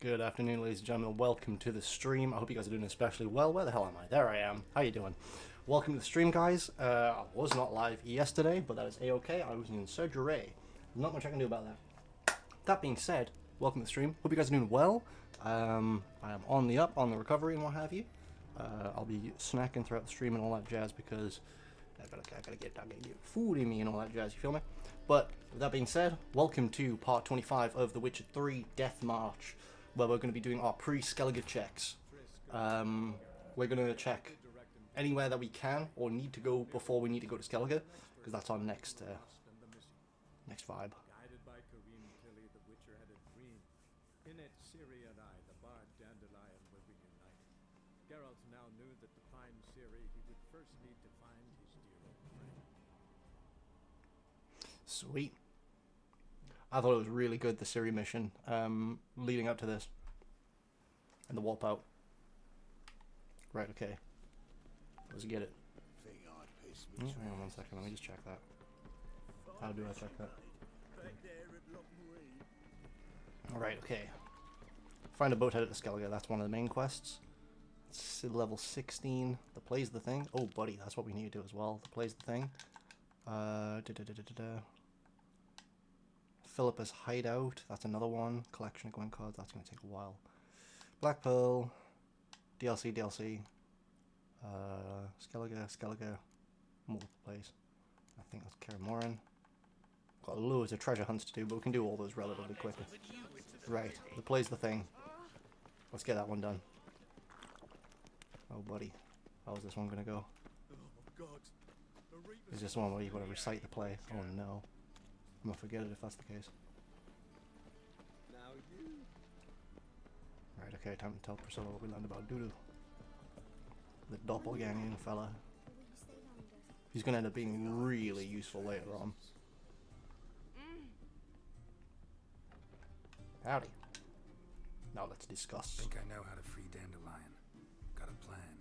Good afternoon, ladies and gentlemen. Welcome to the stream. I hope you guys are doing especially well. Where the hell am I? There I am. How you doing? Welcome to the stream, guys. I was not live yesterday, but that is a-okay. I was in surgery. Not much I can do about that. That being said, welcome to the stream. Hope you guys are doing well. I am on the up, on the recovery, and what have you. I'll be snacking throughout the stream and all that jazz because I gotta get food in me and all that jazz. You feel me? But with that being said, welcome to part 25 of The Witcher 3 Deathmarch, where we're going to be doing our pre-Skellige checks. We're going to check anywhere that we can or need to go before we need to go to Skellige, because that's our next vibe. Guided by Ciri, the Witcher had a dream. In it, Ciri and I, the bard Dandelion, were reunited. Geralt now knew that to find Ciri, he would first need to find his dear old friend. Sweet. I thought it was really good, the Ciri mission, leading up to this. And the warp out. Right, okay. Let's get it. Hang on 1 second, let me just check that. How do I check that? Alright, okay. Find a boat headed to Skellige, that's one of the main quests. It's level 16. The Plays the Thing. Oh, buddy, that's what we need to do as well. The Plays the Thing. Philippa's Hideout, that's another one. Collection of Gwent cards, that's going to take a while. Black Pearl, DLC, Skellige, multiple plays. I think that's Kaer Morhen. Got loads of treasure hunts to do, but we can do all those relatively quickly. Right, the Plays the Thing. Let's get that one done. Oh, buddy, how's this one going to go? Is this one where you've got to recite the play? Oh no. I'm gonna forget it if that's the case. Right, okay, time to tell Priscilla what we learned about Dudu. The doppelganging fella. He's gonna end up being really useful later on. Howdy. Now let's discuss. Think I know how to free Dandelion. Got a plan,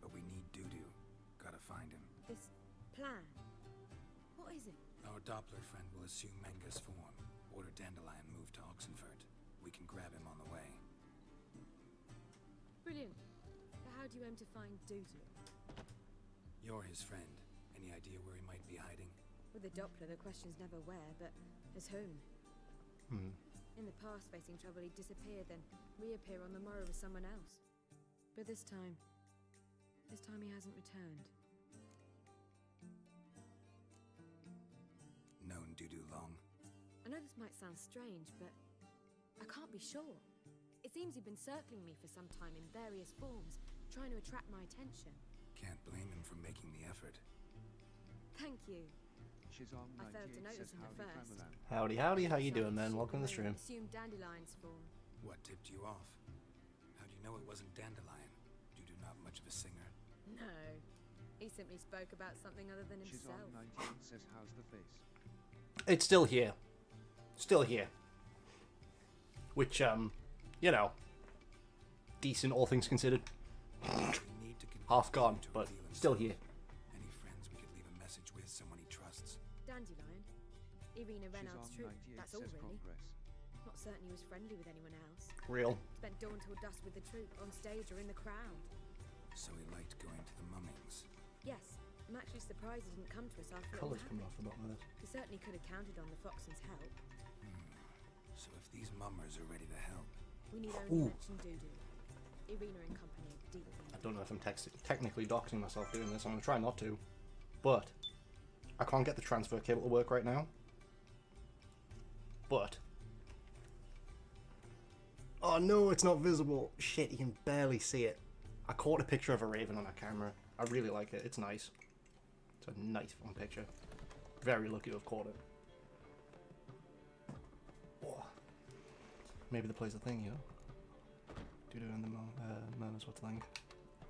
but we need Dudu. Gotta find him. This plan? What is it? Our Doppler friend will assume Menga's form. Order Dandelion move to Oxenfurt. We can grab him on the way. Brilliant. But how do you aim to find Dudu? You're his friend. Any idea where he might be hiding? With the Doppler, the question's never where, but as whom? In the past, facing trouble, he'd disappear, then reappear on the morrow as someone else. But this time he hasn't returned. Known Dudu long? I know this might sound strange, but I can't be sure. It seems he'd been circling me for some time in various forms, trying to attract my attention. Can't blame him for making the effort. Thank you. I failed to notice him at first. Howdy, how you doing, man? Welcome to the stream. Assumed Dandelion's form. What tipped you off? How do you know it wasn't Dandelion? Dudu not much of a singer. No. He simply spoke about something other than himself. Says how's the face? It's still here. Still here. Which, you know, decent all things considered. Half gone, but still here. Any friends we could leave a message with, someone he trusts? Dandelion? Irina Renard's troop, that's all really. Progress. Not certain he was friendly with anyone else. Real. Spent dawn till dusk with the troop, on stage or in the crowd. So he liked going to the mummings. Yes, I'm actually surprised he didn't come to us after it all Colours coming happened. off the bottom of this. He certainly could have counted on the Foxen's help. So if these mummers are ready to help, We need only mention Dudu. Irina and company are deeply. I don't know if I'm technically doxing myself doing this. I'm going to try not to. But I can't get the transfer cable to work right now. But oh no, it's not visible. Shit, you can barely see it. I caught a picture of a raven on a camera. I really like it. It's nice. It's a nice fun picture. Very lucky to have caught it. Oh. Maybe the Plays the Thing, you know? Dudu and the Murmurs, what's the link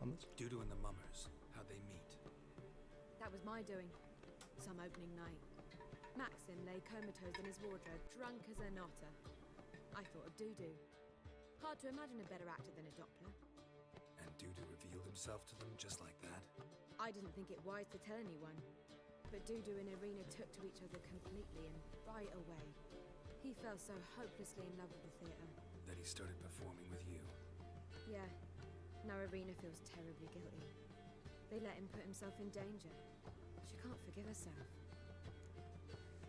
on this? Dudu and the mummers, how'd they meet? That was my doing. Some opening night. Maxim lay comatose in his wardrobe, drunk as an otter. I thought of Dudu. Hard to imagine a better actor than a Doppler. And Dudu revealed himself to them just like that? I didn't think it wise to tell anyone. But Dudu and Irina took to each other completely and right away. He fell so hopelessly in love with the theatre. that he started performing with you. Yeah. Now Irina feels terribly guilty. They let him put himself in danger. She can't forgive herself.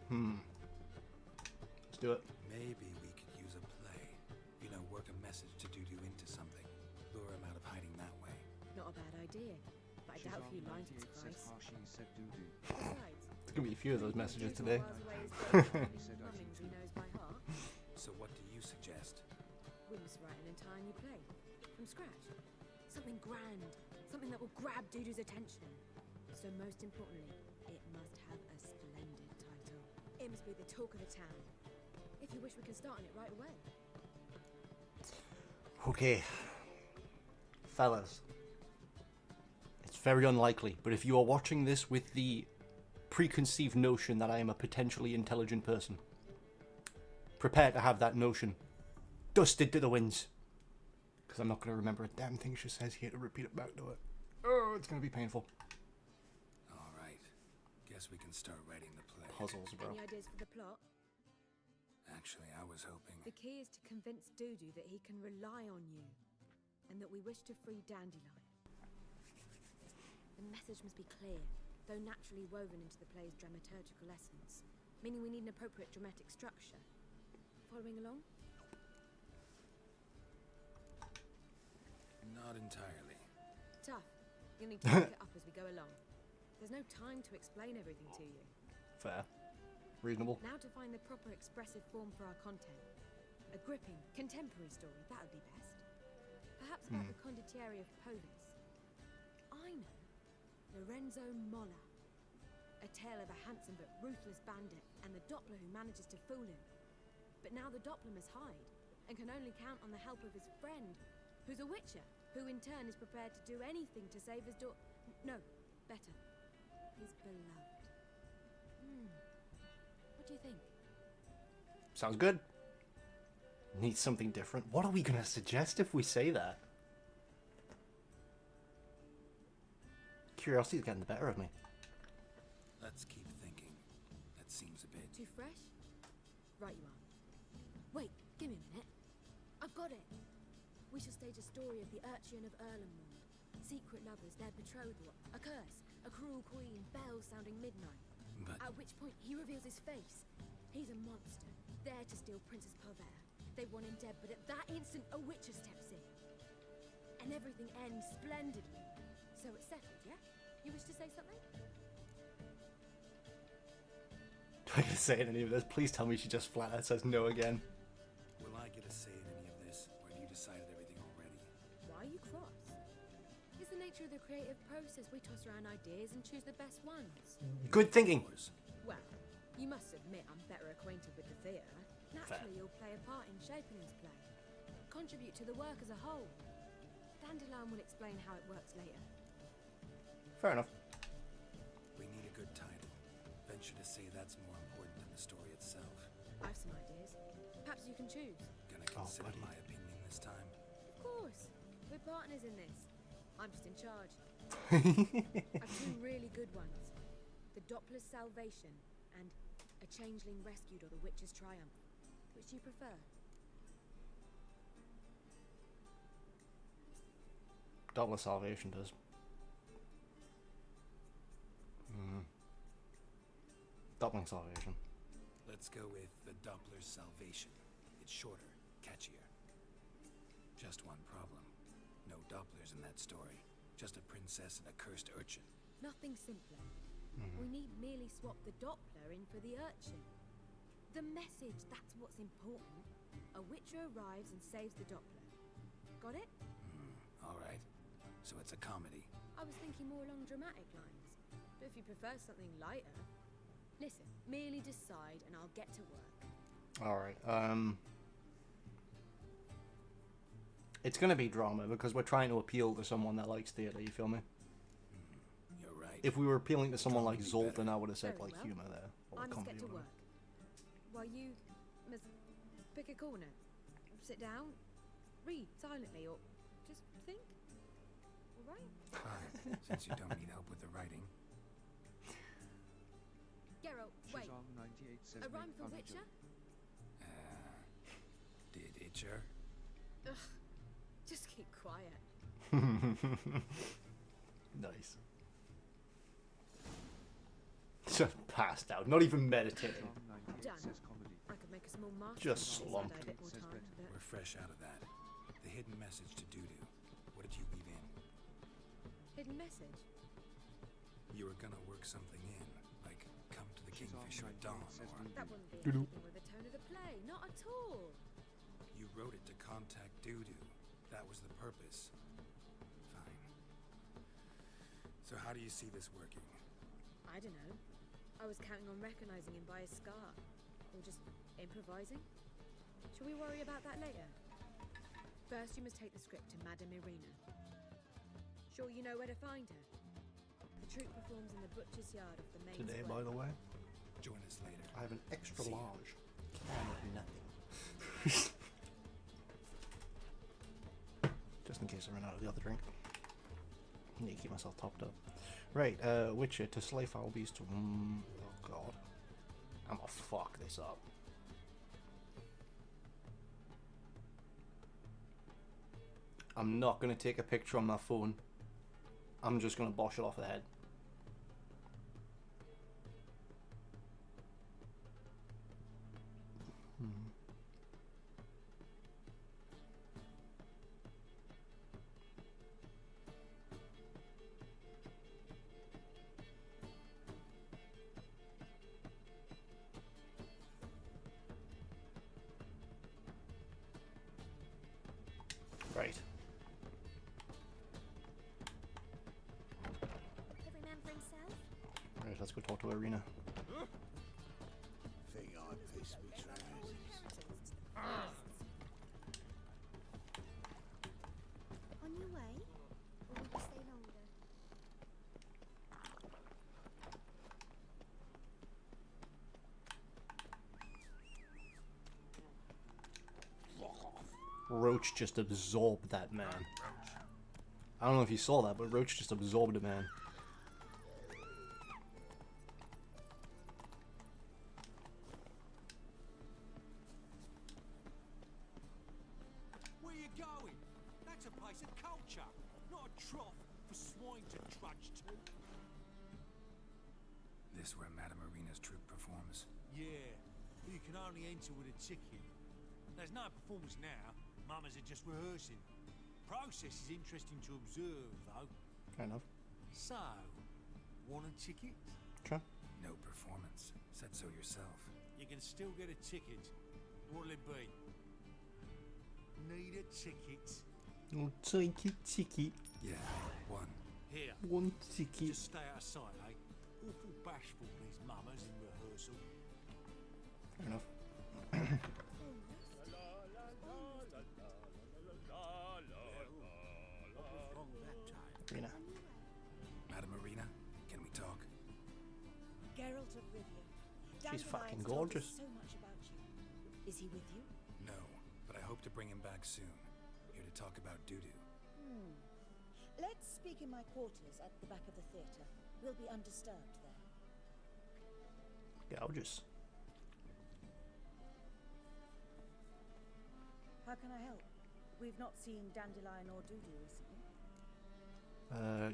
Let's do it. Maybe we could use a play. You know, work a message to Dudu into something. Lure him out of hiding that way. Not a bad idea. But I doubt a few lines would suffice. Besides, There's gonna be a few of those messages Dudu today. miles away is great at learning hummings he knows by heart. So what do you suggest? We must write an entire new play. From scratch. Something grand. Something that will grab Dudu's attention. So most importantly, it must have a splendid title. It must be the talk of the town. If you wish, we can start on it right away. Okay. Fellas. It's very unlikely, but if you are watching this with the preconceived notion that I am a potentially intelligent person, prepare to have that notion dusted to the winds. Because I'm not going to remember a damn thing she says here to repeat it back to her. Oh, it's going to be painful. All right. Guess we can start writing the play. Puzzles, bro. Any ideas for the plot? Actually, I was hoping... The key is to convince Dudu that he can rely on you, and that we wish to free Dandelion. The message must be clear, though naturally woven into the play's dramaturgical essence, meaning we need an appropriate dramatic structure. Following along? Not entirely. Tough. You'll need to pick it up as we go along. There's no time to explain everything to you. Fair. Reasonable. Now to find the proper expressive form for our content. A gripping, contemporary story, that would be best. Perhaps about the condottieri of Polis. I know. Lorenzo Molla. A tale of a handsome but ruthless bandit and the Doppler who manages to fool him. But now the Doppler must hide and can only count on the help of his friend, who's a witcher, who in turn is prepared to do anything to save his No, better. His beloved. What do you think? Sounds good. Need something different. What are we going to suggest if we say that? Curiosity's getting the better of me. Let's keep thinking. That seems a bit... Too fresh? Right you are. Wait, give me a minute. I've got it. We shall stage a story of the urchin of Erlenmond. Secret lovers, their betrothal, a curse, a cruel queen, bells sounding midnight. But... At which point he reveals his face. He's a monster, there to steal Princess Pavere. They want him dead, but at that instant a witcher steps in. And everything ends splendidly. So it's settled, yeah? You wish to say something? Do I get to say any of this? Please tell me she just flat out says no again. Will I get a say in any of this, or have you decided everything already? Why are you cross? It's the nature of the creative process. We toss around ideas and choose the best ones. Good thinking. Well, you must admit I'm better acquainted with the theatre. Naturally, you'll play a part in shaping this play. Contribute to the work as a whole. Dandelion will explain how it works later. Fair enough. We need a good title. Venture to say that's more important than the story itself. I have some ideas. Perhaps you can choose. Gonna consider buddy. my opinion this time. Of course. We're partners in this. I'm just in charge. I've two really good ones. The Doppler's Salvation and A Changeling Rescued or The Witcher's Triumph. Which do you prefer? Doppler Salvation does. Doppler Salvation. Let's go with the Doppler's Salvation. It's shorter, catchier. Just one problem. No Dopplers in that story. Just a princess and a cursed urchin. Nothing simpler. We need merely swap the Doppler in for the urchin. The message, that's what's important. A witcher arrives and saves the Doppler. Got it? All right. So it's a comedy. I was thinking more along dramatic lines. But if you prefer something lighter... Listen, merely decide and I'll get to work. Alright, it's gonna be drama because we're trying to appeal to someone that likes theatre, you feel me? You're right. If we were appealing to someone like Drama would be Zoltan, better. I would have said, Very like, well. humour there. Or I must comedy get to or work. While you must pick a corner. Sit down, read silently, or just think. Alright? Since you don't need help with the writing. Geralt, wait. A rhyme for Witcher? Did Itcher? Ugh. Just keep quiet. Nice. Just passed out, not even meditating. Done. I could make a small master. Just slumped. A bit more time, but We're fresh out of that. The hidden message to Dudu. What did you weave in? hidden message. You were gonna work something in, like come to the Kingfisher at dawn, or That wouldn't be in Doo-doo. keeping with the tone of the play. Not at all. you wrote it to contact Dudu. That was the purpose. Fine. So how do you see this working? I don't know. I was counting on recognizing him by his scar. Or just improvising. Shall we worry about that later? First, you must take the script to Madame Irina. Sure you know where to find her? The troupe performs in the butcher's yard of the main Today, square. by the way, Join us later. I have an extra See ya. large can of nothing. Just in case I run out of the other drink. I need to keep myself topped up. Right, Witcher to slay foul beast to. Oh god. I'm gonna fuck this up. I'm not gonna take a picture on my phone. I'm just gonna bosh it off the head. Right. Every man for himself? Right, let's go talk to Irina. Think I piss me trousers. On your way? Or will you stay longer? Roach just absorbed that man. I don't know if you saw that, but Roach just absorbed a man. Where you going? That's a place of culture, not a trough for swine to trudge to. This where Madame Irina's troupe performs? Yeah, but you can only enter with a ticket. There's no performance now. Mamas are just rehearsing. Process is interesting to observe, though. Fair enough. So, want a ticket? Sure. No performance. Said so yourself. You can still get a ticket. What'll it be? Need a ticket? Oh, ticky. Yeah, one. Here, One ticky. just stay out of sight, eh? Awful bashful, these mamas in rehearsal. Fair enough. What was wrong that time? Irina. Madame Irina, can we talk? Geralt of Rivia. She's fucking Dandelion's told us gorgeous. so much about you. Is he with you? No, but I hope to bring him back soon. Here to talk about Dudu. Let's speak in my quarters at the back of the theatre. We'll be undisturbed there. Gorgeous. How can I help? We've not seen Dandelion or Dudu recently.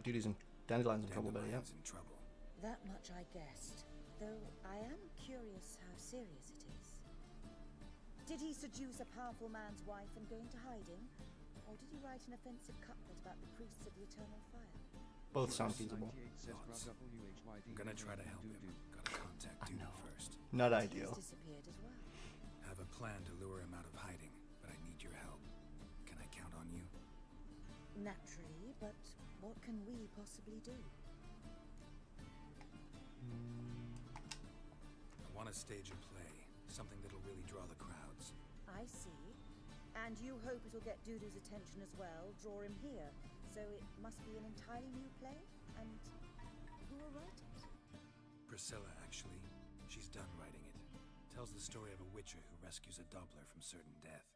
Duty's in Dandelion's in trouble, but yeah. Dandelion's in trouble. That much I guessed. Though I am curious how serious it is. Did he seduce a powerful man's wife and go into hiding? Or did he write an offensive couplet about the priests of the eternal fire? Both sound feasible. Thoughts? I'm gonna try to help him. Gotta contact Dudu first. Not He's ideal. disappeared as well. Have a plan to lure him out of hiding, but I need your help. Can I count on you? Naturally, but what can we possibly do? I want to stage a play, something that'll really draw the crowds. I see. And you hope it'll get Dudu's attention as well, draw him here. So it must be an entirely new play? And who will write it? Priscilla, actually. She's done writing it. Tells the story of a witcher who rescues a Doppler from certain death.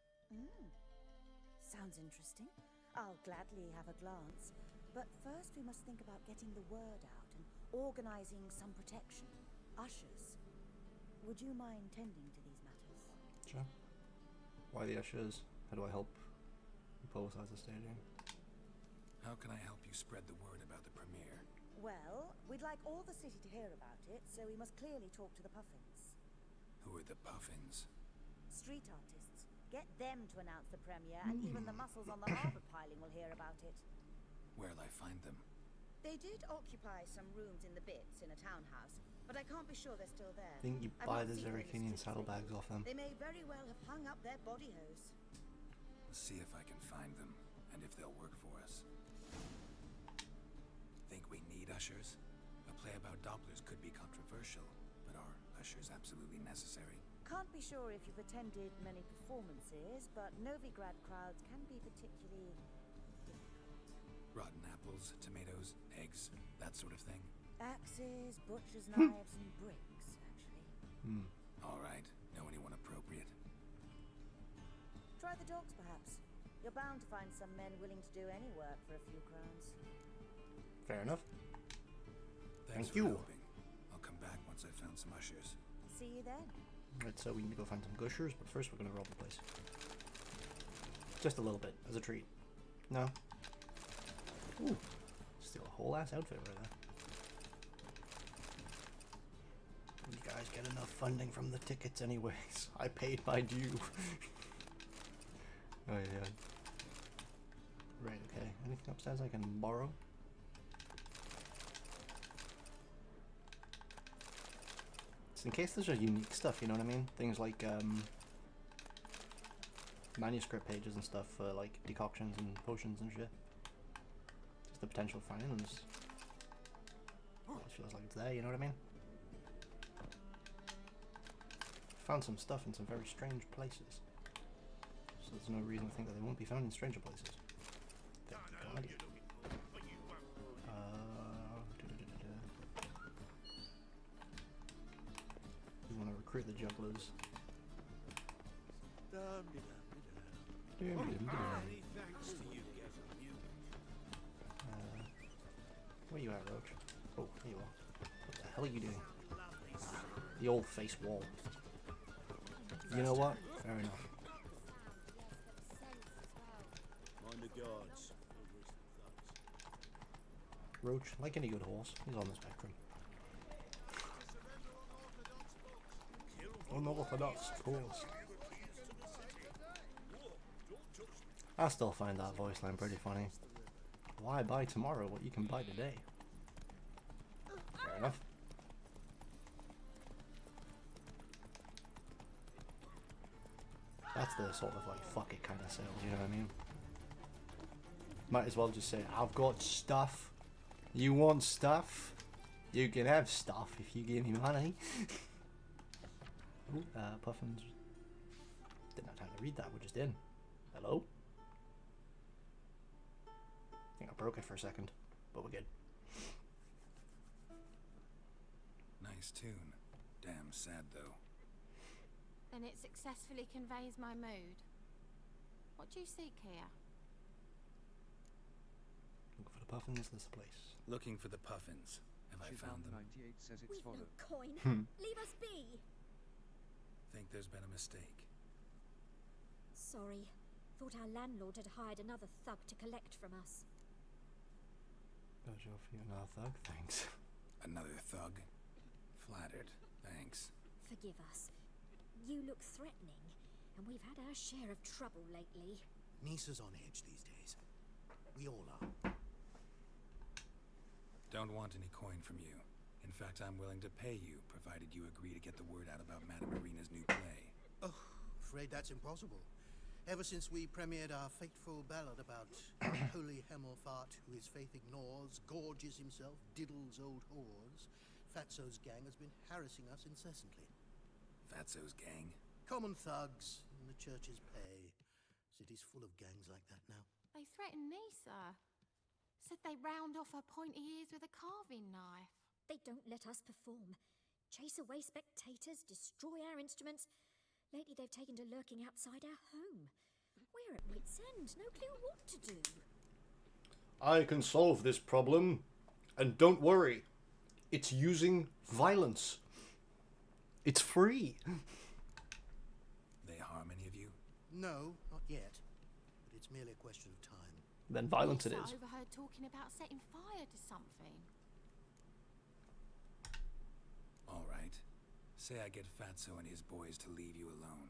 Sounds interesting. I'll gladly have a glance. But first we must think about getting the word out and organizing some protection. Ushers. Would you mind tending to these matters? Sure. Why the ushers? How do I help? Publicize the staging. How can I help you spread the word about the premiere? Well, we'd like all the city to hear about it, so we must clearly talk to the Puffins. Who are the Puffins? Street artists. Get them to announce the premiere, and even the muscles on the harbour piling will hear about it. Where'll I find them? They did occupy some rooms in the Bits in a townhouse, but I can't be sure they're still there. I think you I've buy not the seen them in the Zerrikanian streets saddlebags lately. off them. They may very well have hung up their body hose. Let's see if I can find them, and if they'll work for us. Think we need ushers? A play about Dopplers could be controversial, but are ushers absolutely necessary? Can't be sure if you've attended many performances, but Novigrad crowds can be particularly difficult. Rotten apples, tomatoes, eggs, that sort of thing? Axes, butcher's knives, and bricks, actually. All right. Know anyone appropriate? Try the dogs, perhaps. You're bound to find some men willing to do any work for a few crowns. Fair enough. Thanks Thank for you. helping. I'll come back once I've found some ushers. See you then. Right, so we need to go find some gushers, but first we're gonna rob the place. Just a little bit, as a treat. No? Ooh. Steal a whole ass outfit right there. You guys get enough funding from the tickets anyways. I paid my due. Oh yeah. Right, okay. Anything upstairs I can borrow? Just in case there's a unique stuff, you know what I mean? Things like manuscript pages and stuff for like decoctions and potions and shit. Just the potential for finding them. It feels like it's there, you know what I mean? Found some stuff in some very strange places. So there's no reason to think that they won't be found in stranger places. God. We want to recruit the jugglers. Many thanks to you, Gavin. Where you at, Roach? Oh, here you are. What the hell are you doing? The old face wall. You know what? Fair enough. Mind the guards. Roach, like any good horse, he's on the spectrum. Unorthodox course. I still find that voice line pretty funny. Why buy tomorrow what you can buy today? Fair enough. That's the sort of like fuck it kind of sale, you know what I mean? Might as well just say, I've got stuff. You want stuff? You can have stuff if you give me money. Ooh, Puffins. Didn't have time to read that, we're just in. Hello? I think I broke it for a second, but we're good. Nice tune. Damn sad, though. Then it successfully conveys my mood. What do you seek here? Looking for the Puffins, this the place. Looking for the Puffins. Have I found them? 98 says it's We've no followed. coin. Leave us be. Think there's been a mistake. Sorry. Thought our landlord had hired another thug to collect from us. How's your feet now, thug? Thanks. Another thug? Flattered. Thanks. Forgive us. You look threatening, and we've had our share of trouble lately. Nisa's on edge these days. We all are. Don't want any coin from you. In fact, I'm willing to pay you, provided you agree to get the word out about Madame Marina's new play. Oh, afraid that's impossible. Ever since we premiered our fateful ballad about Holy Hemelfart, who his faith ignores, gorges himself, diddles old whores, Fatso's gang has been harassing us incessantly. Fatso's gang? Common thugs in the church's pay. City's full of gangs like that now. They threatened Nisa. Said they round off her pointy ears with a carving knife. They don't let us perform. Chase away spectators, destroy our instruments. Lately they've taken to lurking outside our home. We're at wit's end, no clue what to do. I can solve this problem. And don't worry. It's using violence. It's free. They harm any of you? No, not yet. But it's It's merely a question of time. Then violence it I is. overheard talking about setting fire to something. All right. Say I get Fatso and his boys to leave you alone.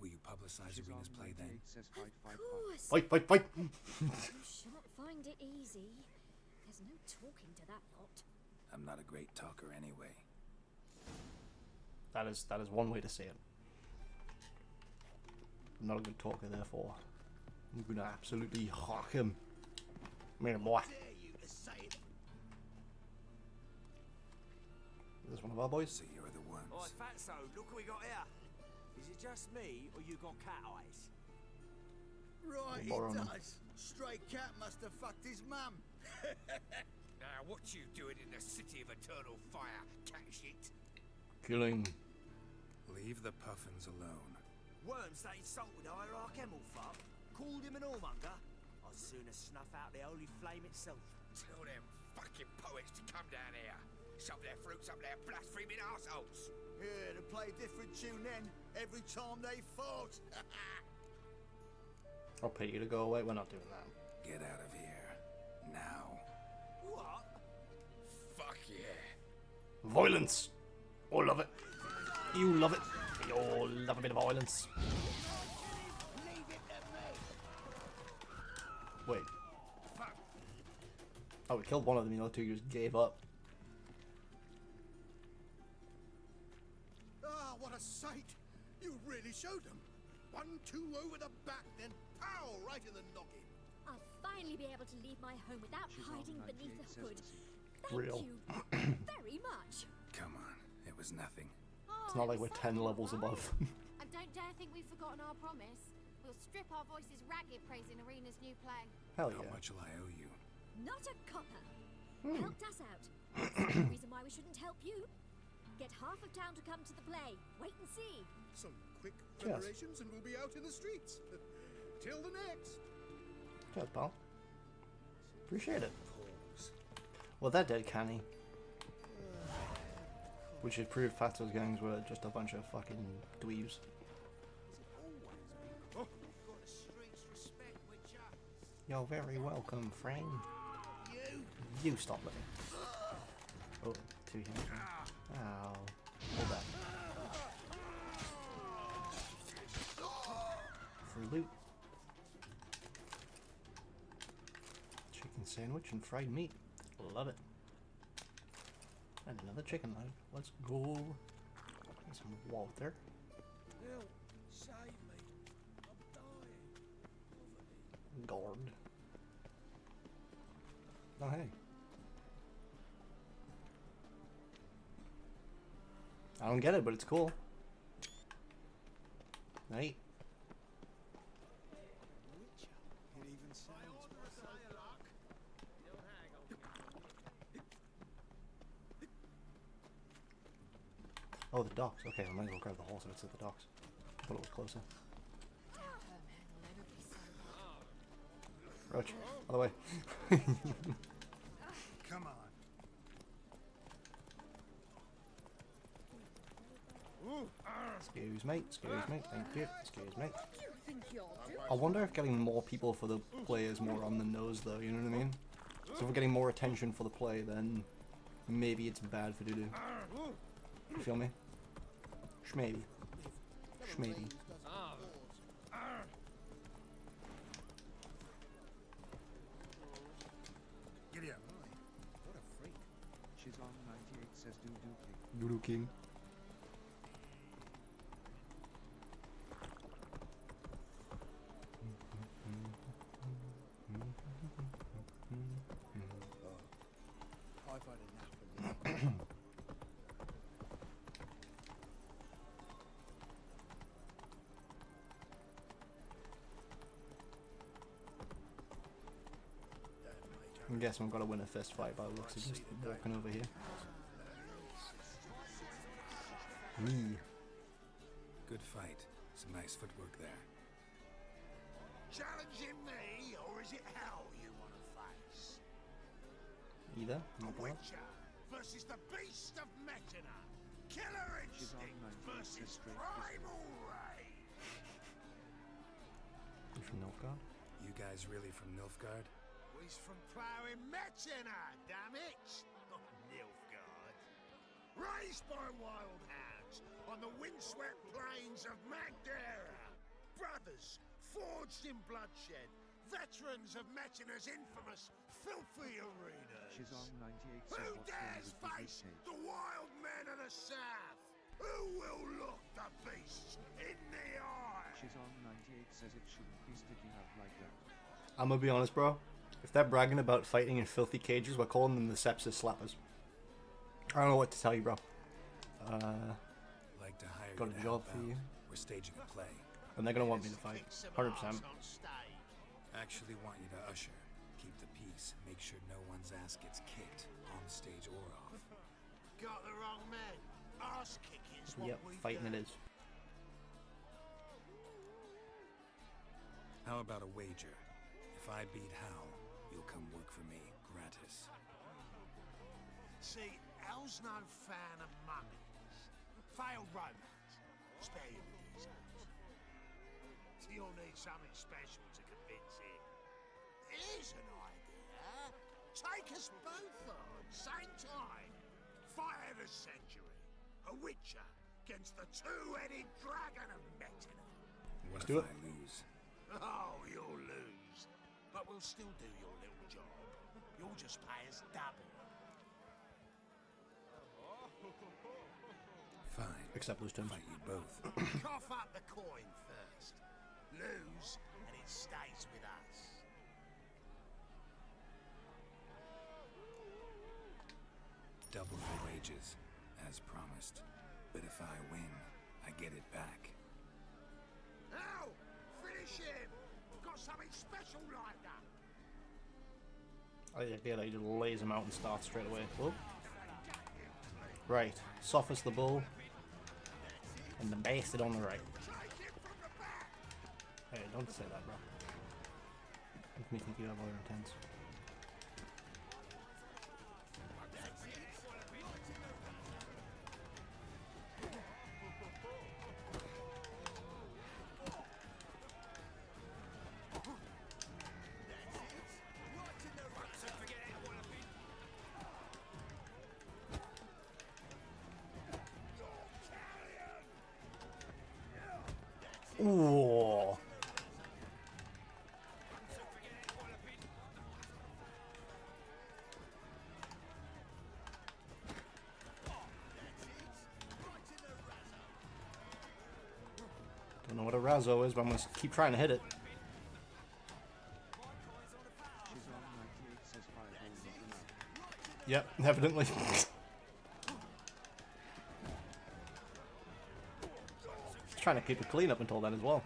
Will you publicize Arena's play then? Of course. Fight, fight, fight! You shan't find it easy. There's no talking to that lot. I'm not a great talker anyway. That is one way to say it. I'm not a good talker, therefore I'm gonna absolutely hawk him. Come here, boy. Is this one of our boys? So you're the ones. Alright, Fatso, look what we got here. Is it just me, or you got cat eyes? Right, More on it them. does. Stray cat must have fucked his mum. Now, what you doing in the city of eternal fire, cat shit? Killing. Leave the puffins alone. Worms that insulted Hierarch Hemmelfuck, called him an whoremonger. I'd sooner snuff out the holy flame itself. Tell them fucking poets to come down here. Shove their fruits up their blaspheming arseholes. Yeah, to play a different tune then, every time they fought. I'll pay you to go away. We're not doing that. Get out of here. Now. What? Fuck yeah. Violence! Oh, love it. You love it. You all love a bit of violence. Wait. Oh, we killed one of them, the other two just gave up. Ah, what a sight! You really showed them. 1-2 over the back, then pow, right in the noggin. I'll finally be able to leave my home without hiding beneath the hood. Thank Real. you very much. Come on. It was nothing. It's not like we're 10 levels above. And don't dare think we've forgotten our promise. We'll strip our voices ragged praising Arena's new play. Hell How yeah. much will I owe you? Not a copper. Helped us out. That's no reason why we shouldn't help you. Get half of town to come to the play. Wait and see. Some quick Cheers. preparations and we'll be out in the streets. Till the next. Cheers, pal. Appreciate it. Pause. Well, they're dead, canny. We should prove Fatso's gangs were just a bunch of fucking dweebs. Got the streets respect, Witcher. You're very welcome, friend. You stop living. Oh, two here. Ow. Hold that. Free loot. Chicken sandwich and fried meat. Love it. And another chicken leg. Let's go. And some water. Help, save me. I'm dying. Guard. Oh, hey. I don't get it, but it's cool. Right? It even sounds Oh, the docks. Okay, I might as well grab the horse if it's at the docks. I thought it was closer. Roach, other way. Come on. Excuse me, thank you, excuse me. What do you think you're doing? I wonder if getting more people for the play is more on the nose though, you know what I mean? So if we're getting more attention for the play, then maybe it's bad for doo-doo. You feel me? Shmaybe. Shmaybe. Giddy up. What a freak. She's on 98 says Doo-Doo King. Doo-doo king. I've had enough of this. I'm guessing we've got to win a fist fight by the looks of just walking over here. Wee. Good fight. Some nice footwork there. Challenging me, or is it hell you want to face? Either. The Not bad. Witcher versus the Beast of Metina. Killer instinct versus primal rage. You from Nilfgaard? You guys really from Nilfgaard? He's from ploughing Metzina, damn it! Not Nilfgaard. Raised by wild hounds on the windswept plains of Magdera. Brothers, forged in bloodshed. Veterans of Metzina's infamous filthy arenas. She's on 98. Who dares face the wild men of the south? Who will look the beasts in the eye? She's on 98 says it shouldn't be sticking out like that. I'm gonna be honest, bro. If they're bragging about fighting in filthy cages, we're calling them the sepsis slappers. I don't know what to tell you, bro. Like to hire Got a job for you. We're staging a play. And they're gonna want me to fight. 100%. Actually want you to usher. Keep the peace. Make sure no one's ass gets kicked on stage or off. Got the wrong man. Ass kicking's what Yep, we fighting do. it is. How about a wager? If I beat Hal, you'll come work for me, gratis. See, Al's no fan of mummies. Failed romance. Spare you the details. You'll need something special to convince him. Here's an idea. Take us both on, same time. Fight of the century. A witcher against the two-headed dragon of Metzina. What do if it. I lose? Oh, you'll lose. But we'll still do your little job. You'll just pay us double. Fine. Except those terms. Fight you both. Cough up the coin first. Lose, and it stays with us. Double the wages, as promised. But if I win, I get it back. Now, finish him! Got something special lined up. Oh yeah, he just lays him out and starts straight away. Whoop. Right, Sophus the bull, and the bastard on the right. Hey, don't say that, bro. Makes me think you have other intents. Ooh. Don't know what a razzo is, but I'm gonna keep trying to hit it. She's on 98 says 5 holes not enough. Yep, evidently. Trying to keep it clean up until then as well.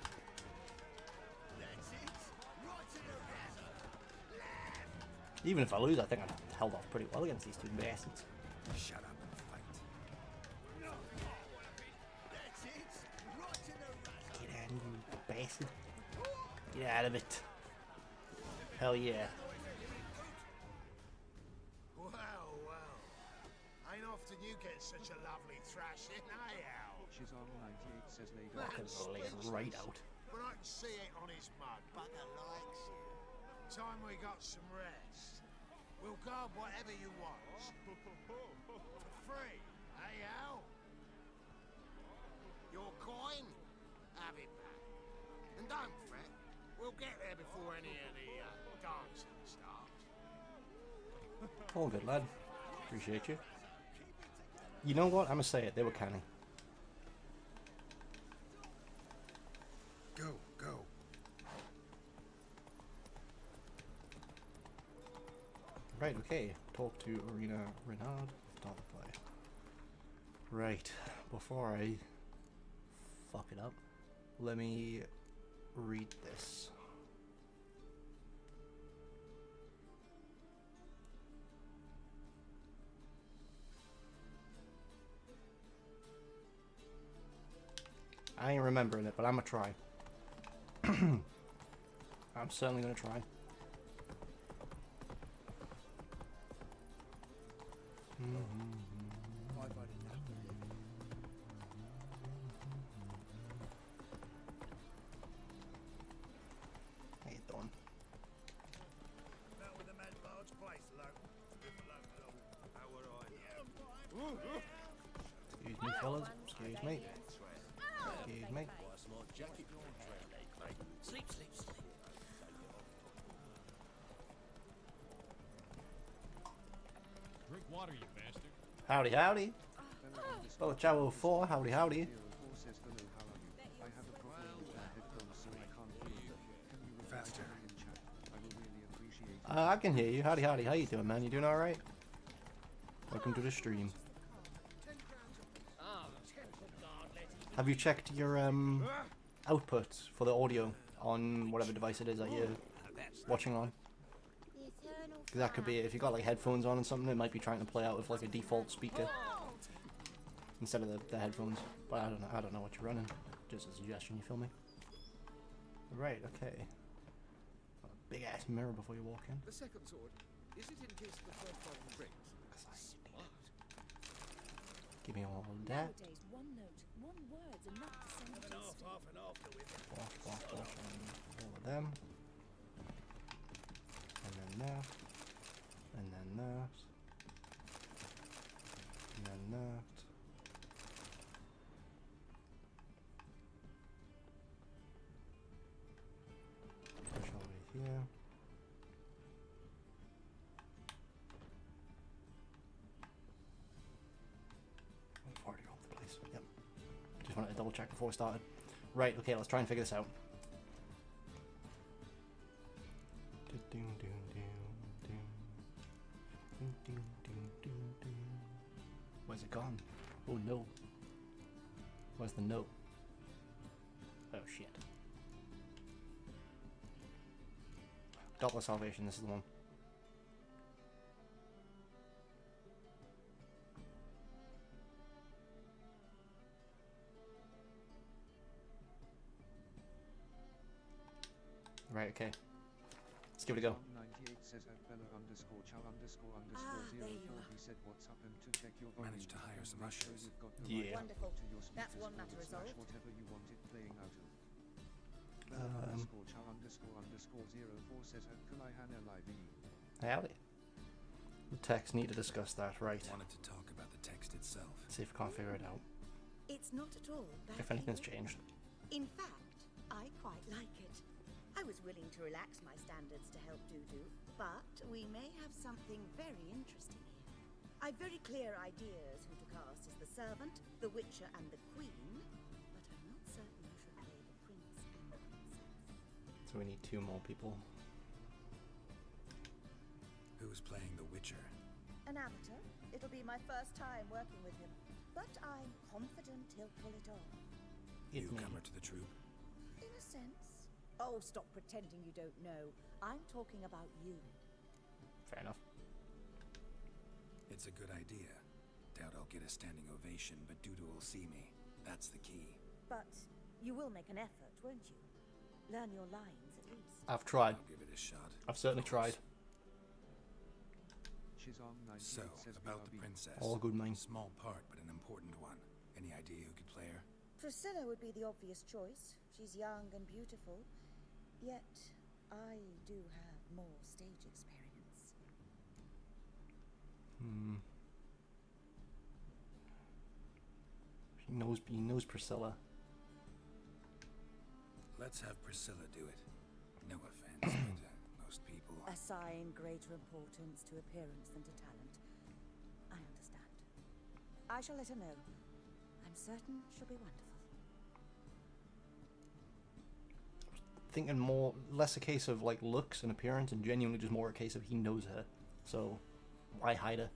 Even if I lose, I think I've held off pretty well against these two bastards. Shut up and fight. Get out of here, you bastard. Get out of it. Hell yeah. Well, well. Ain't often you get such a lovely thrashing, eh, Al? She's on 98 says they go. Fucking lay it right out. But I can see it on his mug. Bugger likes it. Time we got some rest. We'll guard whatever you want. For free, eh, Al? Your coin? Have it back. And don't fret. We'll get there before any of the dancing starts. All good, lad. Appreciate you. You know what? I'm gonna say it. They were canny. Go, go. Right, okay. Talk to Arena Renard. Start the play. Right. Before I fuck it up, let me read this. I ain't remembering it, but I'm gonna try. I'm certainly gonna try. How you doing? fellas. Excuse me. Excuse me. Sleep, sleep, sleep. Drink water, you bastard. Howdy, howdy. Well, Chavo 4, howdy, howdy. Faster. I can hear you. Howdy, howdy. How you doing, man? You doing all right? Welcome to the stream. Have you checked your output for the audio on whatever device it is that you're watching on? Because that could be, if you got like headphones on and something, it might be trying to play out with like a default speaker instead of the headphones. But I don't know what you're running. Just a suggestion, you feel me? Right, okay. Big ass mirror before you walk in. The second sword, is it in case the first one breaks? Smart. Give me all that. Nowadays, one note, one word's enough to send it Half and after with it. Wash, and all of them. And then that. And then that. And then that. Push all the way here. I've already rolled the place. Yep. Just wanted to double check before we started. Right, okay, let's try and figure this out. Where's it gone? Oh no. Where's the note? Oh shit. Doppler Salvation, this is the one. Right, okay. Let's give it a go. 98 says there you are. He said what's up and to check your Managed to hire some ushers. Yeah. Wonderful. That's one matter resolved. Whatever you want it playing out of. _chow__04 says Howdy. The text, need to discuss that, right. Wanted to talk about the text itself. See if we can't figure it out. It's not at all bad. If anything's changed. In fact, I quite like it. I was willing to relax my standards to help Dudu, but we may have something very interesting here. I've very clear ideas who to cast as the servant, the witcher, and the queen, but I'm not certain who should play the prince and the princess. So we need 2 more people. Who's playing the Witcher? An amateur. It'll be my first time working with him, but I'm confident he'll pull it off. Newcomer to the troop? In a sense. Oh, stop pretending you don't know. I'm talking about you. Fair enough. It's a good idea. Doubt I'll get a standing ovation, but Dudu will see me. That's the key. But you will make an effort, won't you? Learn your lines at least. I've tried. I'll give it a shot. I've certainly tried. So, about the princess. All good, mine. Small part, but an important one. Any idea who could play her? Priscilla would be the obvious choice. She's young and beautiful. Yet, I do have more stage experience. He knows Priscilla. Let's have Priscilla do it. No offense, but most people... Assign greater importance to appearance than to talent. I understand. I shall let her know. I'm certain she'll be wonderful. Thinking more, less a case of like looks and appearance, and genuinely just more a case of he knows her. So, why hide her?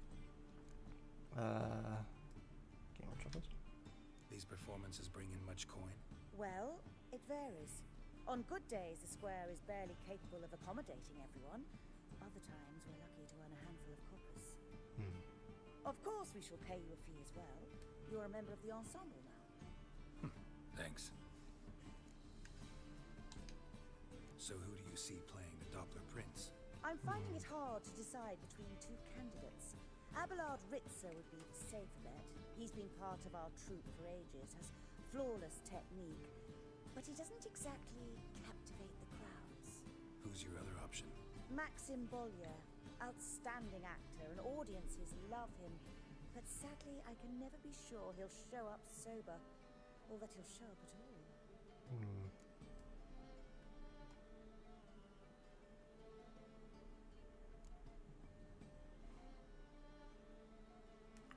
Game of Troubles. These performances bring in much coin? Well, it varies. On good days, the square is barely capable of accommodating everyone. Other times, we're lucky to earn a handful of coppers. Of course, we shall pay you a fee as well. You're a member of the ensemble now. Thanks. So who do you see playing the Doppler Prince? I'm finding it hard to decide between 2 candidates. Abelard Ritzer would be the safer bet. He's been part of our troupe for ages, has flawless technique, but he doesn't exactly captivate the crowds. Who's your other option? Maxim Bollier, outstanding actor, and audiences love him, But sadly, I can never be sure he'll show up sober, or that he'll show up at all.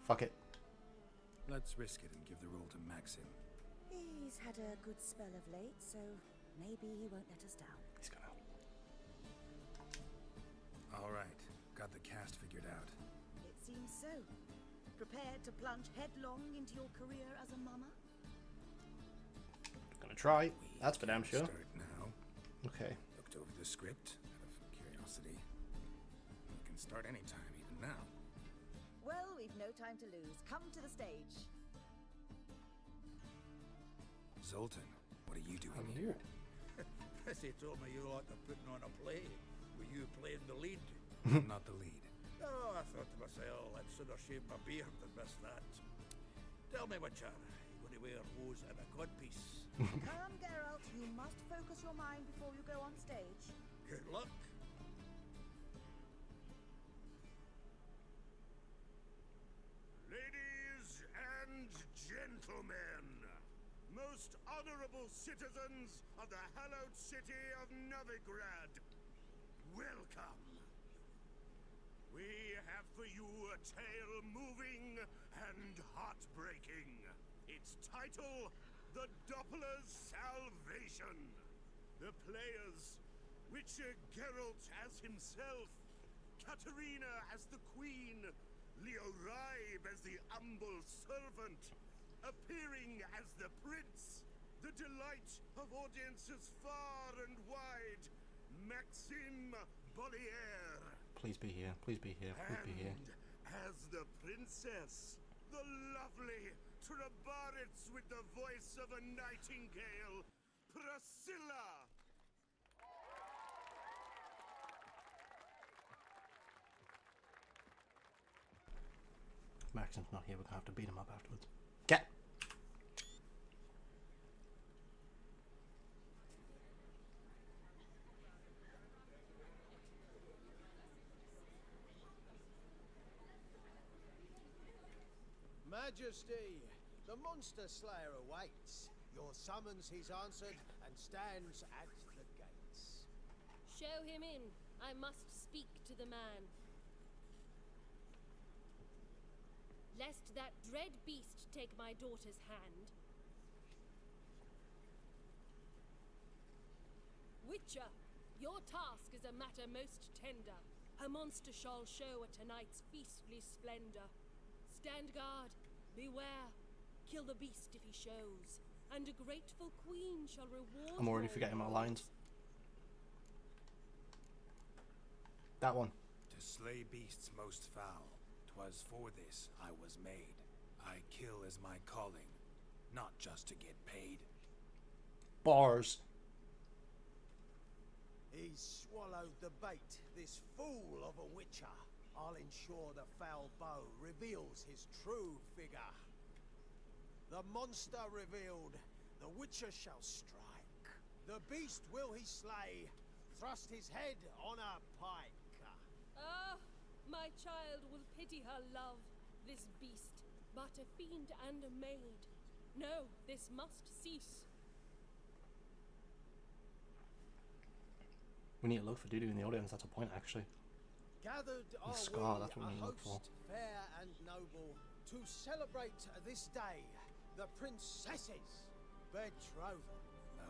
Fuck it. Let's risk it and give the role to Maxim. He's had a good spell of late, so maybe he won't let us down. He's gonna. All right, got the cast figured out. It seems so. Prepared to plunge headlong into your career as a mama? Gonna try. That's for damn sure. Start now. Okay. Looked over the script out of curiosity. We can start anytime, even now. Well, we've no time to lose. Come to the stage. Zoltan, what are you doing I'm here. They told me you like to putting on a play. Were you playing the lead? I'm not the lead. Oh, I thought to myself, I'd sooner shave my beard than miss that. Tell me, Witcher, you going to wear hose and a codpiece? Calm, Geralt. You must focus your mind before you go on stage. Good luck. Ladies and gentlemen, most honorable citizens of the hallowed city of Novigrad, welcome. We have for you a tale moving and heartbreaking. Its title, The Doppler's Salvation. The players, Witcher Geralt as himself, Katarina as the queen, Leo Ribe as the humble servant, appearing as the prince, the delight of audiences far and wide, Maxime Bollier. Please be here. Please be here. Please be here. And as the princess, the lovely Trabaritz with the voice of a nightingale, Priscilla. Maxim's not here. We're gonna have to beat him up afterwards. Get. Majesty, the monster slayer awaits. Your summons he's answered and stands at the gates. Show him in. I must speak to the man. Lest that dread beast take my daughter's hand. Witcher, your task is a matter most tender. Her monster shall show at tonight's feastly splendor. Stand guard, beware, kill the beast if he shows, and a grateful queen shall reward. I'm already forgetting my lines. That one. To slay beasts most foul, 'twas for this I was made. I kill as my calling, not just to get paid. Bars. He's swallowed the bait, this fool of a witcher. I'll ensure the foul bow reveals his true figure. The monster revealed, the witcher shall strike. The beast will he slay, thrust his head on a pike. Ah, my child will pity her love, this beast, but a fiend and a maid. No, this must cease. We need to look for Dudu in the audience. That's a point, actually. Gathered are Scar, we, that's what we a need to look for. host fair and noble, to celebrate this day, the princess's betrothal.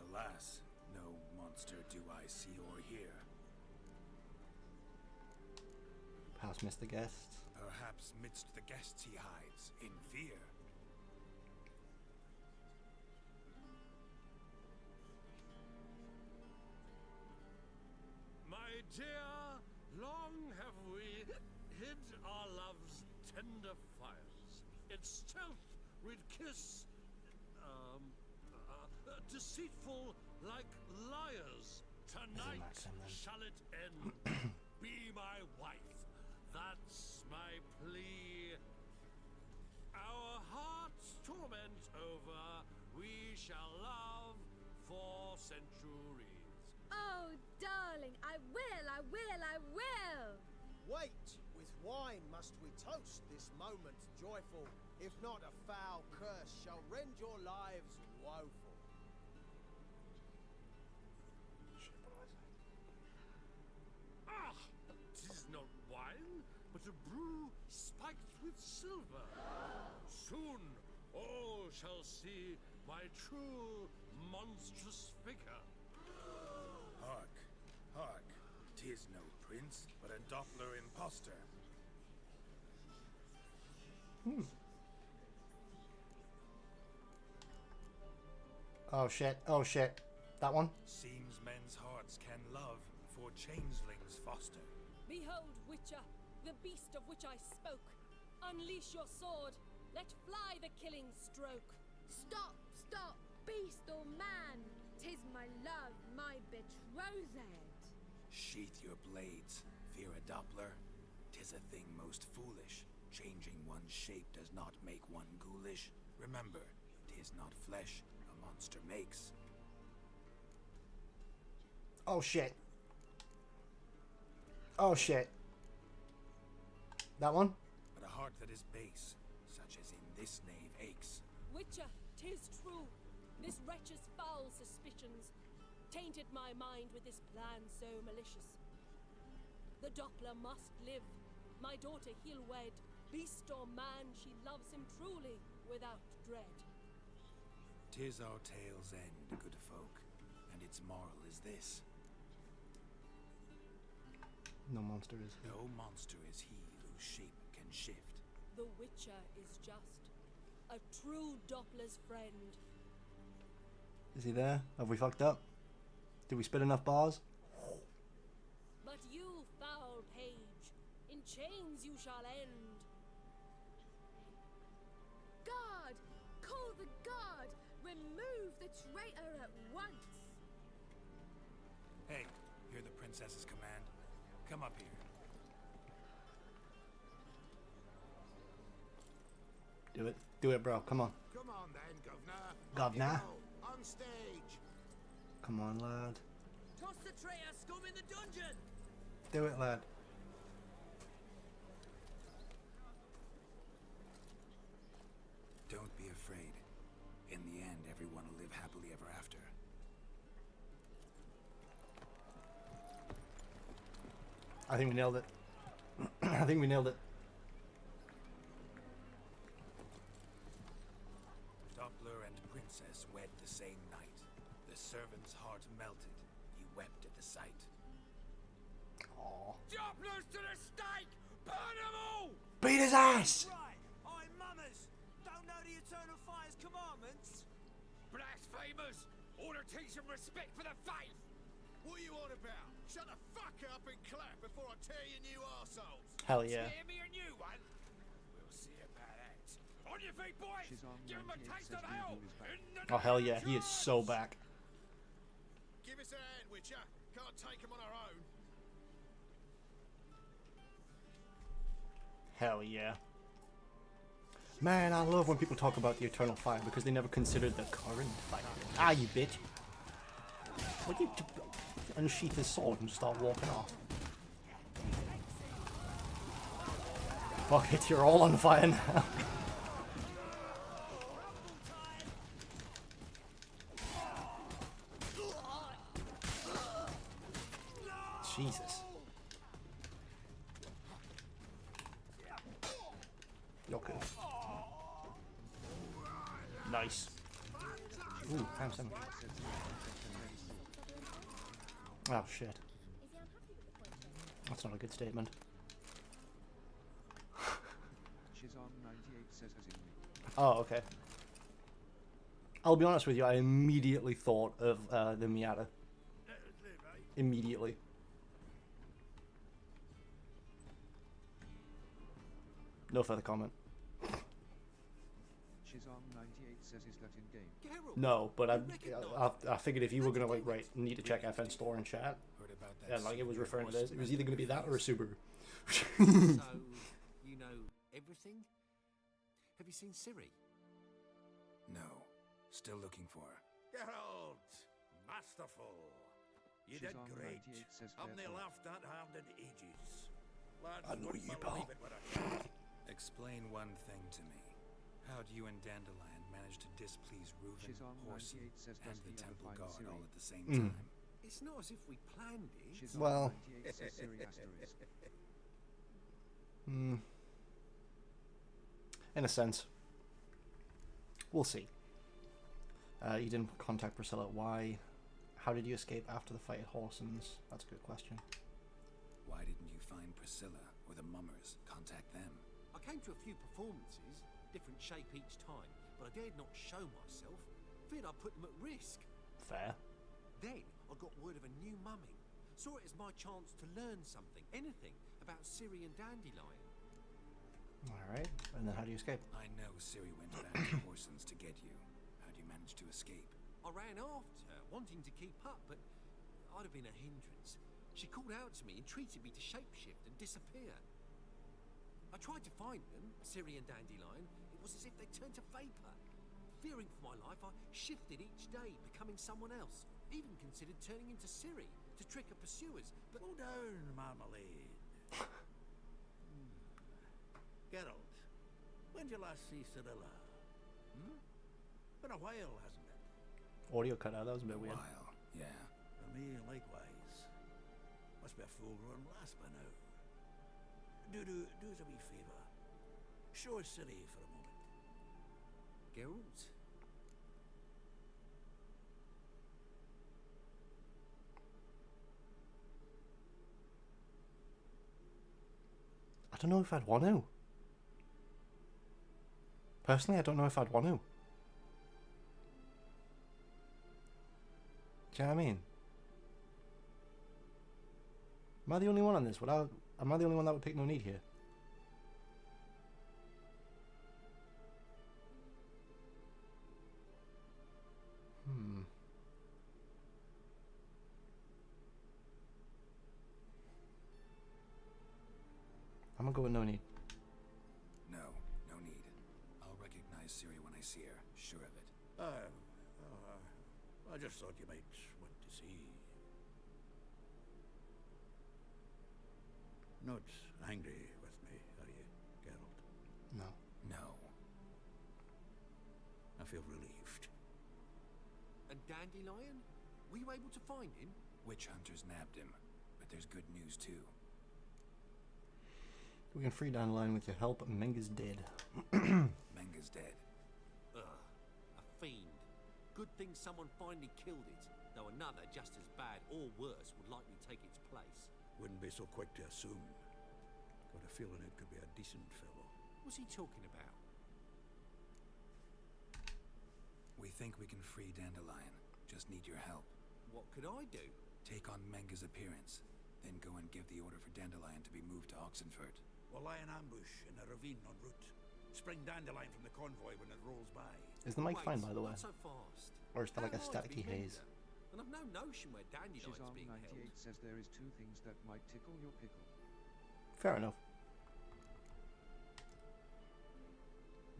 Alas, no monster do I see or hear. Perhaps missed the guests. Perhaps midst the guests he hides, in fear. My dear, long have we hid our love's tender fires. In stealth we'd kiss, deceitful like liars. Tonight shall it end. Be my wife, that's my plea. Our hearts torment over, we shall love for centuries. Oh, darling, I will, I will, I will! Wait! With wine must we toast this moment joyful, if not a foul curse shall rend your lives woeful. Ah! 'Tis not wine, but a brew spiked with silver. Soon all shall see my true monstrous figure. Hark, hark. 'Tis no prince, but a Doppler impostor. Oh shit, oh shit. That one? Seems men's hearts can love, for changelings foster. Behold, Witcher, the beast of which I spoke. Unleash your sword. Let fly the killing stroke. Stop, stop, beast or man. 'Tis my love, my betrothed. Sheath your blades, fear a Doppler. 'Tis a thing most foolish. Changing one's shape does not make one ghoulish. Remember, 'tis not flesh a monster makes. Oh shit. Oh shit. That one? But a heart that is base, such as in this knave aches. Witcher, 'tis true. This wretch's foul suspicions tainted my mind with this plan so malicious. The Doppler must live. My daughter he'll wed. Beast or man, she loves him truly, without dread. 'Tis our tale's end, good folk, and its moral is this. No monster is he. No monster is he whose shape can shift. The Witcher is just a true Doppler's friend. Is he there? Have we fucked up? Did we spit enough bars? But you, foul page, in chains you shall end. Guard! Call the guard! Remove the traitor at once! Hey, hear the princess's command? Come up here. Do it. Do it, bro. Come on. Come on then, Governor. Governor? On stage. Come on, lad. Toss the traitor scum in the dungeon! Do it, lad. Don't be afraid. In the end, everyone will live happily ever after. I think we nailed it. I think we nailed it. Doppler and princess wed the same night. The servant's heart melted. He wept at the sight. Aww. Dopplers to the stake! Burn them all! Beat his ass! Right, I'm mummers. Don't know the eternal fire's commandments. Blasphemers! Order teach them respect for the faith! What are you on about? Shut the fuck up and clap before I tear your new arseholes. Hell yeah. Hear me a new one? We'll see about that. On your feet, boys! She's on Give them a 98 taste says of hell! Weevil is back. In the Oh, hell name yeah. of He is so George! back. Give us a hand, Witcher. Can't take them on our own. Hell yeah. Man, I love when people talk about the eternal fire because they never considered the current fire. Ah, you bitch. Would you unsheath his sword and start walking off? Fuck it, you're all on fire now. Jesus. Okay. Nice. Ooh, time sandwich. Oh shit. That's not a good statement. She's on 98 says as in me. Oh, okay. I'll be honest with you, I immediately thought of the Miata. Immediately. No further comment. She's on 98 says is that in game. No, but I figured if you were gonna like write need to check FN store and chat, and like it was referring to this, it was either gonna be that or a Subaru. So, you know everything? Have you seen Siri? No. Still looking for her. Geralt, masterful. You She's did on great. 98 says Haven't they therefore. laughed that hard in ages? Lads I know wouldn't you, believe pal. it when I Explain one thing to me. How do you and Dandelion manage to displease Reuven, Shizong Horson, 98 says, and does the he ever Temple find Guard Siri? all at the same Mm. time? It's not as if we planned it. Shizong Well. 98 says Siri asterisk. In a sense. We'll see. You didn't contact Priscilla. Why? How did you escape after the fight at Horson's? That's a good question. Why didn't you find Priscilla or the Mummers? Contact them. I came to a few performances, different shape each time, but I dared not show myself. Feared I'd put them at risk. Fair. Then I got word of a new mumming. Saw it as my chance to learn something, anything, about Ciri and Dandelion. Alright, and then how do you escape? I know Ciri went back to Horson's to get you. How do you manage to escape? I ran after her, wanting to keep up, but I'd have been a hindrance. She called out to me, entreated me to shapeshift and disappear. I tried to find them, Ciri and Dandelion. It was as if they turned to vapor. Fearing for my life, I shifted each day, becoming someone else. Even considered turning into Ciri to trick her pursuers, but... Slow down, Marmalade. Geralt, when did you last see Cyrilla? Been a while, hasn't it? Audio cut out, that was a bit weird. While, yeah. For me, likewise. Must be a full-grown lass by now. Do us a wee favour. Show us Ciri for a moment. Geralt? I don't know if I'd want to. Personally, I don't know if I'd want to. Do you know what I mean? Am I the only one on this? Am I the only one that would pick no need here? I'm gonna go with no need. No need. I'll recognize Ciri when I see her, sure of it. I just thought you might want to see. Not angry with me, are you, Geralt? No. No. I feel relieved. And Dandelion? Were you able to find him? Witch hunters nabbed him, but there's good news too. We can free Dandelion with your help. Menga's dead. Menga's dead. Ugh, a fiend. Good thing someone finally killed it, though another just as bad or worse would likely take its place. Wouldn't be so quick to assume. Got a feeling it could be a decent fellow. What's he talking about? We think we can free Dandelion. Just need your help. What could I do? Take on Menga's appearance, then go and give the order for Dandelion to be moved to Oxenfurt. We'll lie in ambush in a ravine en route. Spring Dandelion from the convoy when it rolls by. Is the mic Wait, fine, by the way? not so fast. Or is that like a How high staticky to be haze? Menga? And I've no notion where Dandelion's Shizong being 98 held. says there is two things that might tickle your pickle. Fair enough.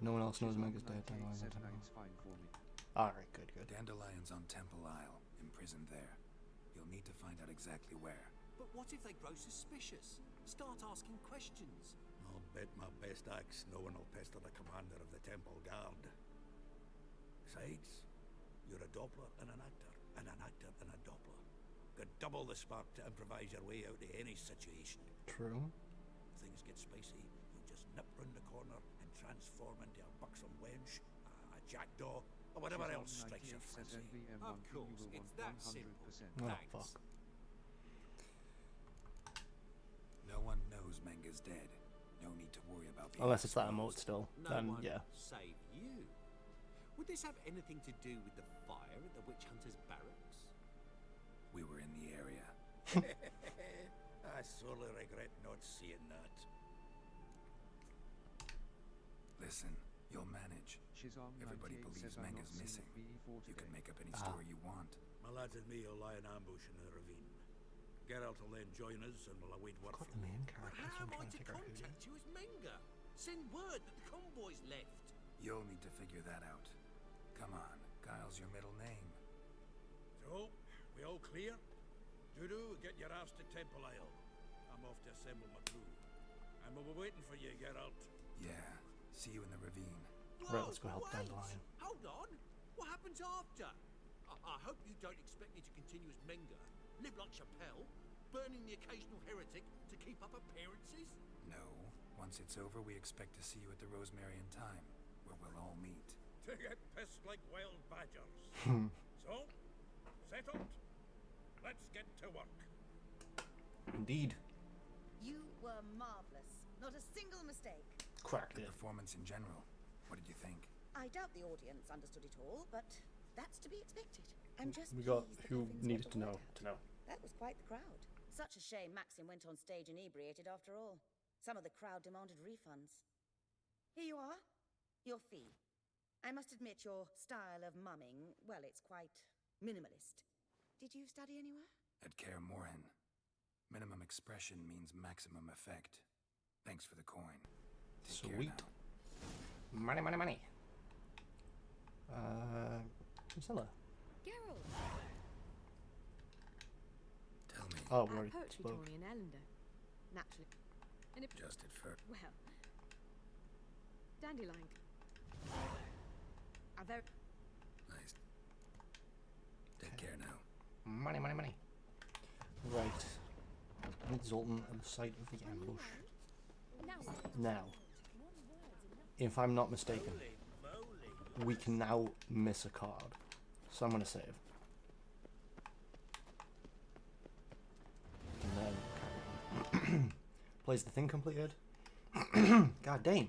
No one else knows Shizong Menga's dead. 98 says Dandelion. night's fine for me. Alright, good. Dandelion's on Temple Isle, imprisoned there. You'll need to find out exactly where. But what if they grow suspicious? Start asking questions. I'll bet my best axe no one will pester the commander of the Temple Guard. Besides, you're a Doppler and an actor, and an actor and a Doppler. Got double the spark to improvise your way out of any situation. True. If things get spicy, you'll just nip round the corner and transform into a buxom wench, a jackdaw, or whatever Shizong else strikes your 98 says fancy. NVM1 Of you course, will it's want that simple. 100%. Oh, Thanks. fuck. No one knows Menga's dead. No need to worry about being Unless it's that exposed. emote still. No Then, one yeah. save you. Would this have anything to do with the fire at the witch hunters' barracks? We were in the area. I sorely regret not seeing that. Listen, you'll manage. Shizong Everybody 98 believes says I'm not Menga's seeing missing. BD4 You can today. make up any story you want. My lads and me will lie in ambush in the ravine. Geralt will then join us and we'll await word Got from the main But character, how so I'm am I trying to to figure out who it contact is. you as Menga? Send word that the convoy's left. You'll need to figure that out. Come on, Guile's your middle name. So, we all clear? Dudu, get your ass to Temple Isle. I'm off to assemble my crew. And we'll be waiting for you, Geralt. Yeah, see you in the ravine. Right, let's go help wait. Dandelion. Hold on. What happens after? I hope you don't expect me to continue as Menga, live like Chappelle, burning the occasional heretic to keep up appearances? No. Once it's over, we expect to see you at the Rosemary in Time, where we'll all meet. To get pissed like wild badgers. So, settled. Let's get to work. Indeed. You were marvelous. Not a single mistake. Cracked The it. performance in general. What did you think? I doubt the audience understood it all, but that's to be expected. I'm just We got pleased that who nothing's needed got to the know word out. to know. That was quite the crowd. Such a shame Maxim went on stage inebriated after all. Some of the crowd demanded refunds. Here you are. Your fee. I must admit your style of mumming, well, it's quite minimalist. Did you study anywhere? At Kaer Morhen. Minimum expression means maximum effect. Thanks for the coin. Take care Sweet. now. Money, money, money. Priscilla. Geralt, Tell me. Oh, we our already poetry spoke. tourney in Ellender. Naturally. And if, Just at first. well, Dandelion. A very... Nice. Take care now. Money, money, money. Right. Meet Zoltan at the site of the ambush. Now, if I'm not mistaken, we can now miss a card. So I'm going to save. And then carry on. Plays the thing completed. God damn.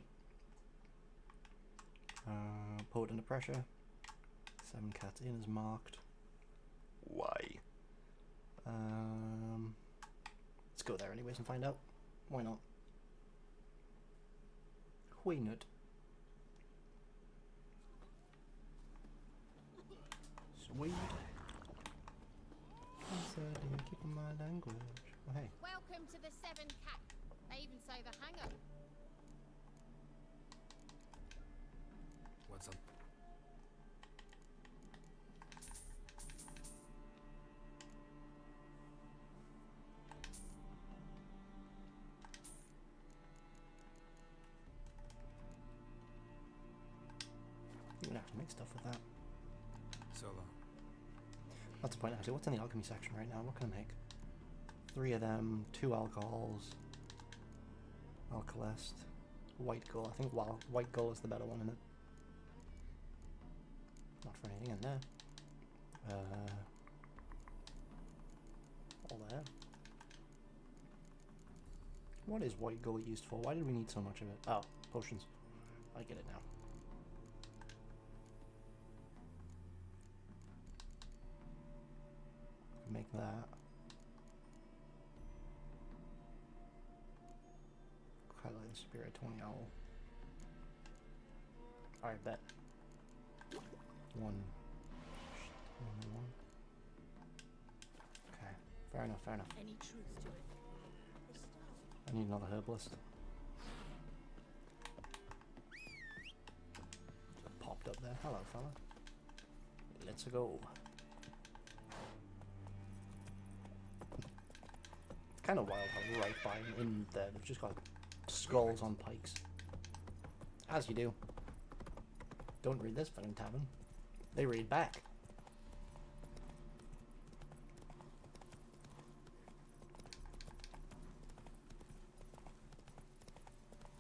Poet under pressure. 7 cats in is marked. Why? Let's go there anyways and find out. Why not? Why not? Sweet. Keeping my language. Oh, hey. Welcome to the Seven Cat. They even say the hanger. What's up? You're gonna have to make stuff with that. Solo. That's the point actually. What's in the alchemy section right now? What can I make? 3 of them, 2 alcohols. Alkalest. White gull. I think white gull is the better one in it. Not for anything in there. All there. What is white gull used for? Why did we need so much of it? Oh, potions. I get it now. Make that. Highlight the spirit 20 owl. Alright, bet. One. Okay, fair enough, fair enough. Any truth to it? I need another herbalist. Just popped up there. Hello, fella. Let's go. It's kind of wild how right by in there they've just got skulls on pikes. As you do. Don't read this fucking tavern. They read back.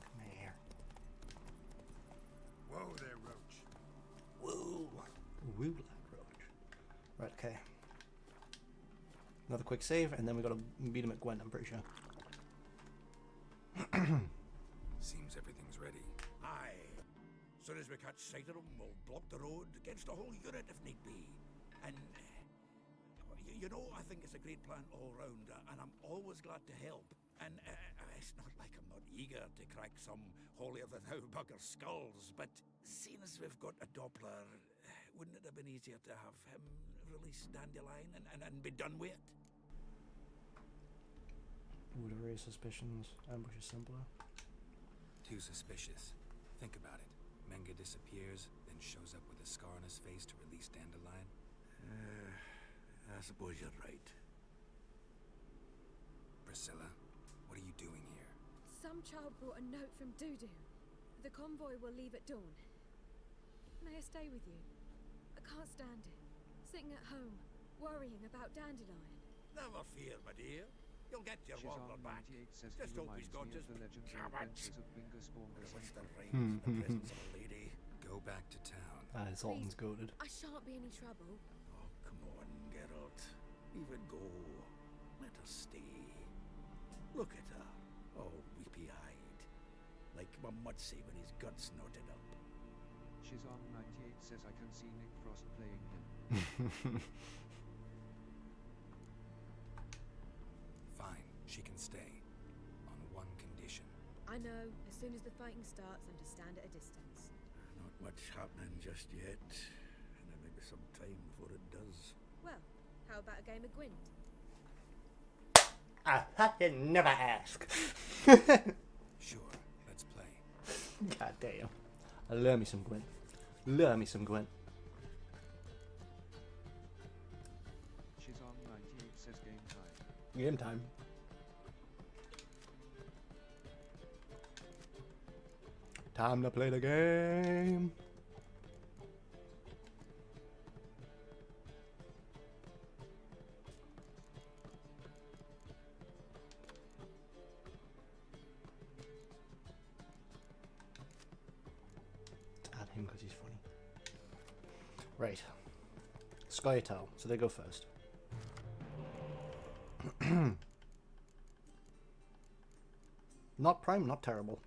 Come here. Whoa there, Roach. Woo! Woo, lad roach. Right, okay. Another quick save, and then we gotta beat him at Gwent, I'm pretty sure. Seems everything's ready. Aye. Soon as we catch sight of them, we'll block the road against the whole unit if need be. And, you know, I think it's a great plan all round, and I'm always glad to help. And it's not like I'm not eager to crack some holier-than-thou bugger skulls, but seeing as we've got a Doppler, wouldn't it have been easier to have him release Dandelion and be done with it? Would have raised suspicions. Ambush is simpler. Too suspicious. Think about it. Menga disappears, then shows up with a scar on his face to release Dandelion. I suppose you're right. Priscilla, what are you doing here? Some child brought a note from Dudu. The convoy will leave at dawn. May I stay with you? I can't stand it. Sitting at home, worrying about Dandelion. Never fear, my dear. You'll get your She's waddler on back. 98 says Just he hope he's reminds got me his of the legendary cabbages. adventures of Bingus Bongus What's the and rhymes in the presence of a lady? Go back to town. Zoltan's goated. I shan't be any trouble. Oh, come on, Geralt. Leave it go. Let her stay. Look at her, all weepy-eyed. Like my mudsy with his guts knotted up. She's on 98 says I can see Nick Frost playing him. Fine, she can stay. On one condition. I know, as soon as the fighting starts, I'm to stand at a distance. Not much happening just yet. And there may be some time before it does. Well, how about a game of Gwent? I fucking never ask. Sure, let's play. God damn. I love me some Gwent. Love me some Gwent. She's on 98 says game time. Game time. Time to play the game. Add him because he's funny. Right. Skytel. So they go first. Not prime, not terrible.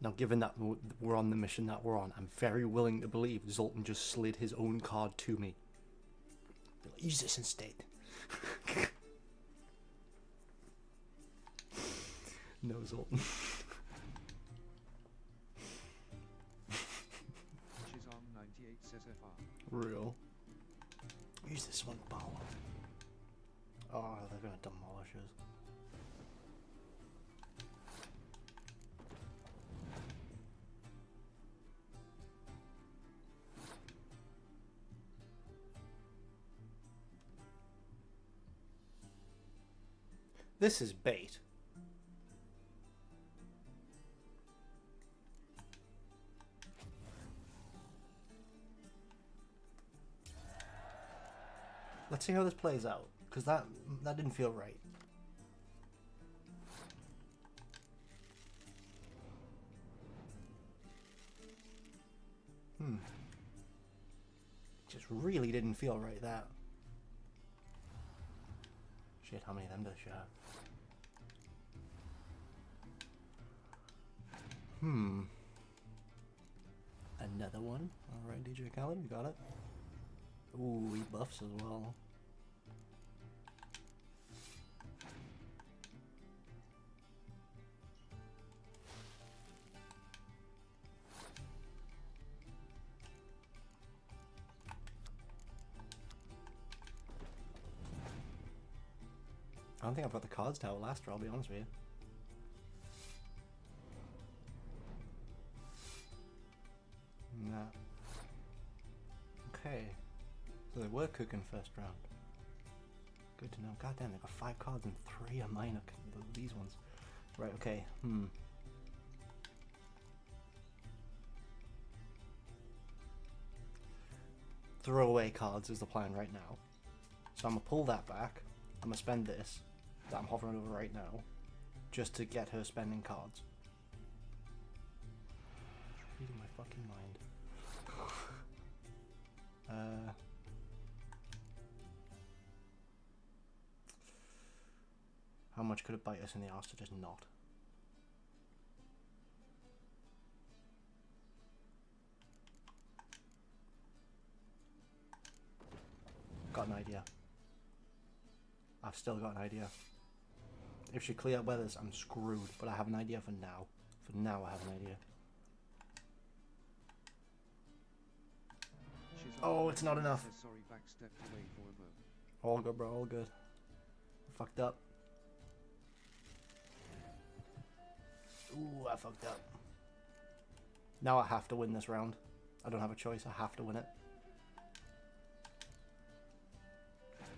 Now, given that we're on the mission that we're on, I'm very willing to believe Zoltan just slid his own card to me. Use this instead. No, Zoltan. She's on 98 says FR. Real. Use this one, power. Oh, they're gonna demolish us. This is bait. Let's see how this plays out, because that didn't feel right. Just really didn't feel right, that. Shit, how many of them does she have? Another one. Alright, DJ Khaled, you got it. Ooh, he buffs as well. I don't think I've got the cards to outlast her, I'll be honest with you. Nah. Okay. So they were cooking first round. Good to know. God damn, they've got 5 cards and 3 are mine. These ones. Right, okay. Throwaway cards is the plan right now. So I'm going to pull that back. I'm going to spend this that I'm hovering over right now just to get her spending cards. Reading my fucking mind. How much could it bite us in the arse to just not? Got an idea. I've still got an idea. If she clear weathers, I'm screwed, but I have an idea for now. For now, I have an idea. Oh, it's not enough. Sorry, backstepped away for a moment. All good, bro, all good. Fucked up. Ooh, I fucked up. Now I have to win this round. I don't have a choice. I have to win it.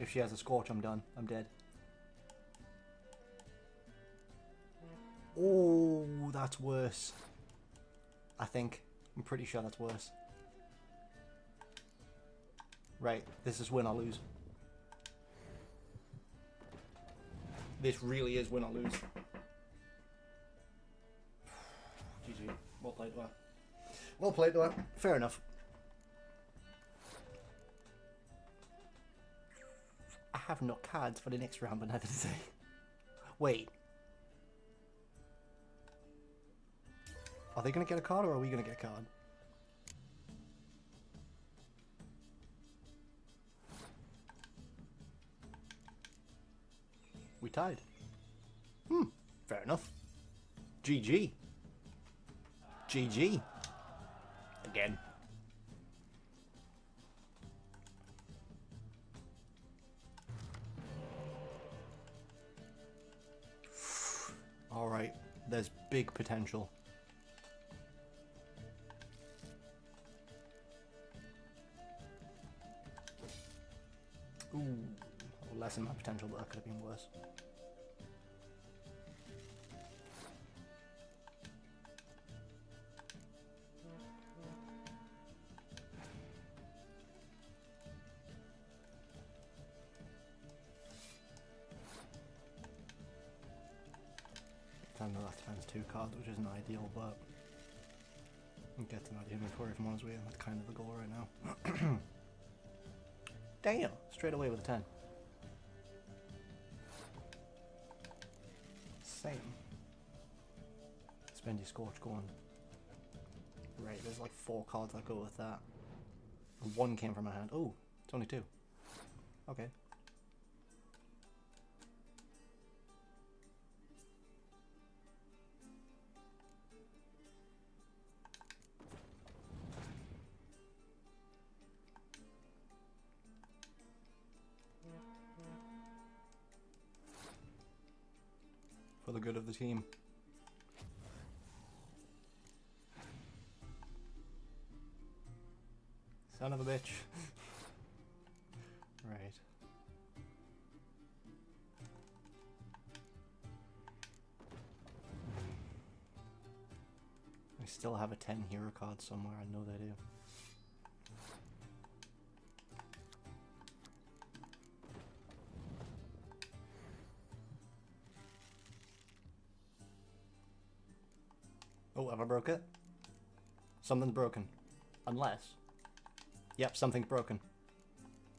If she has a Scorch, I'm done. I'm dead. Oh, that's worse. I think. I'm pretty sure that's worse. Right, this is win or lose. This really is win or lose. GG. Well played to her. Well played to her. Fair enough. I have no cards for the next round, but neither does I. Wait. Are they going to get a card or are we going to get a card? We tied. Fair enough. GG. GG. Again. Alright, there's big potential. Ooh, less than my potential, but that could have been worse. And the left hand's 2 cards, which isn't ideal, but it gets an idea inventory from honest with you. That's kind of the goal right now. Damn! Straight away with a 10. Same. Spend your Scorch going. Right, there's like 4 cards that go with that. And 1 came from my hand. Oh, it's only 2. Okay. For the good of the team. Son of a bitch. Right. I still have a 10 hero card somewhere, I know they do. Oh, have I broke it? Something's broken. Unless... Yep, something's broken.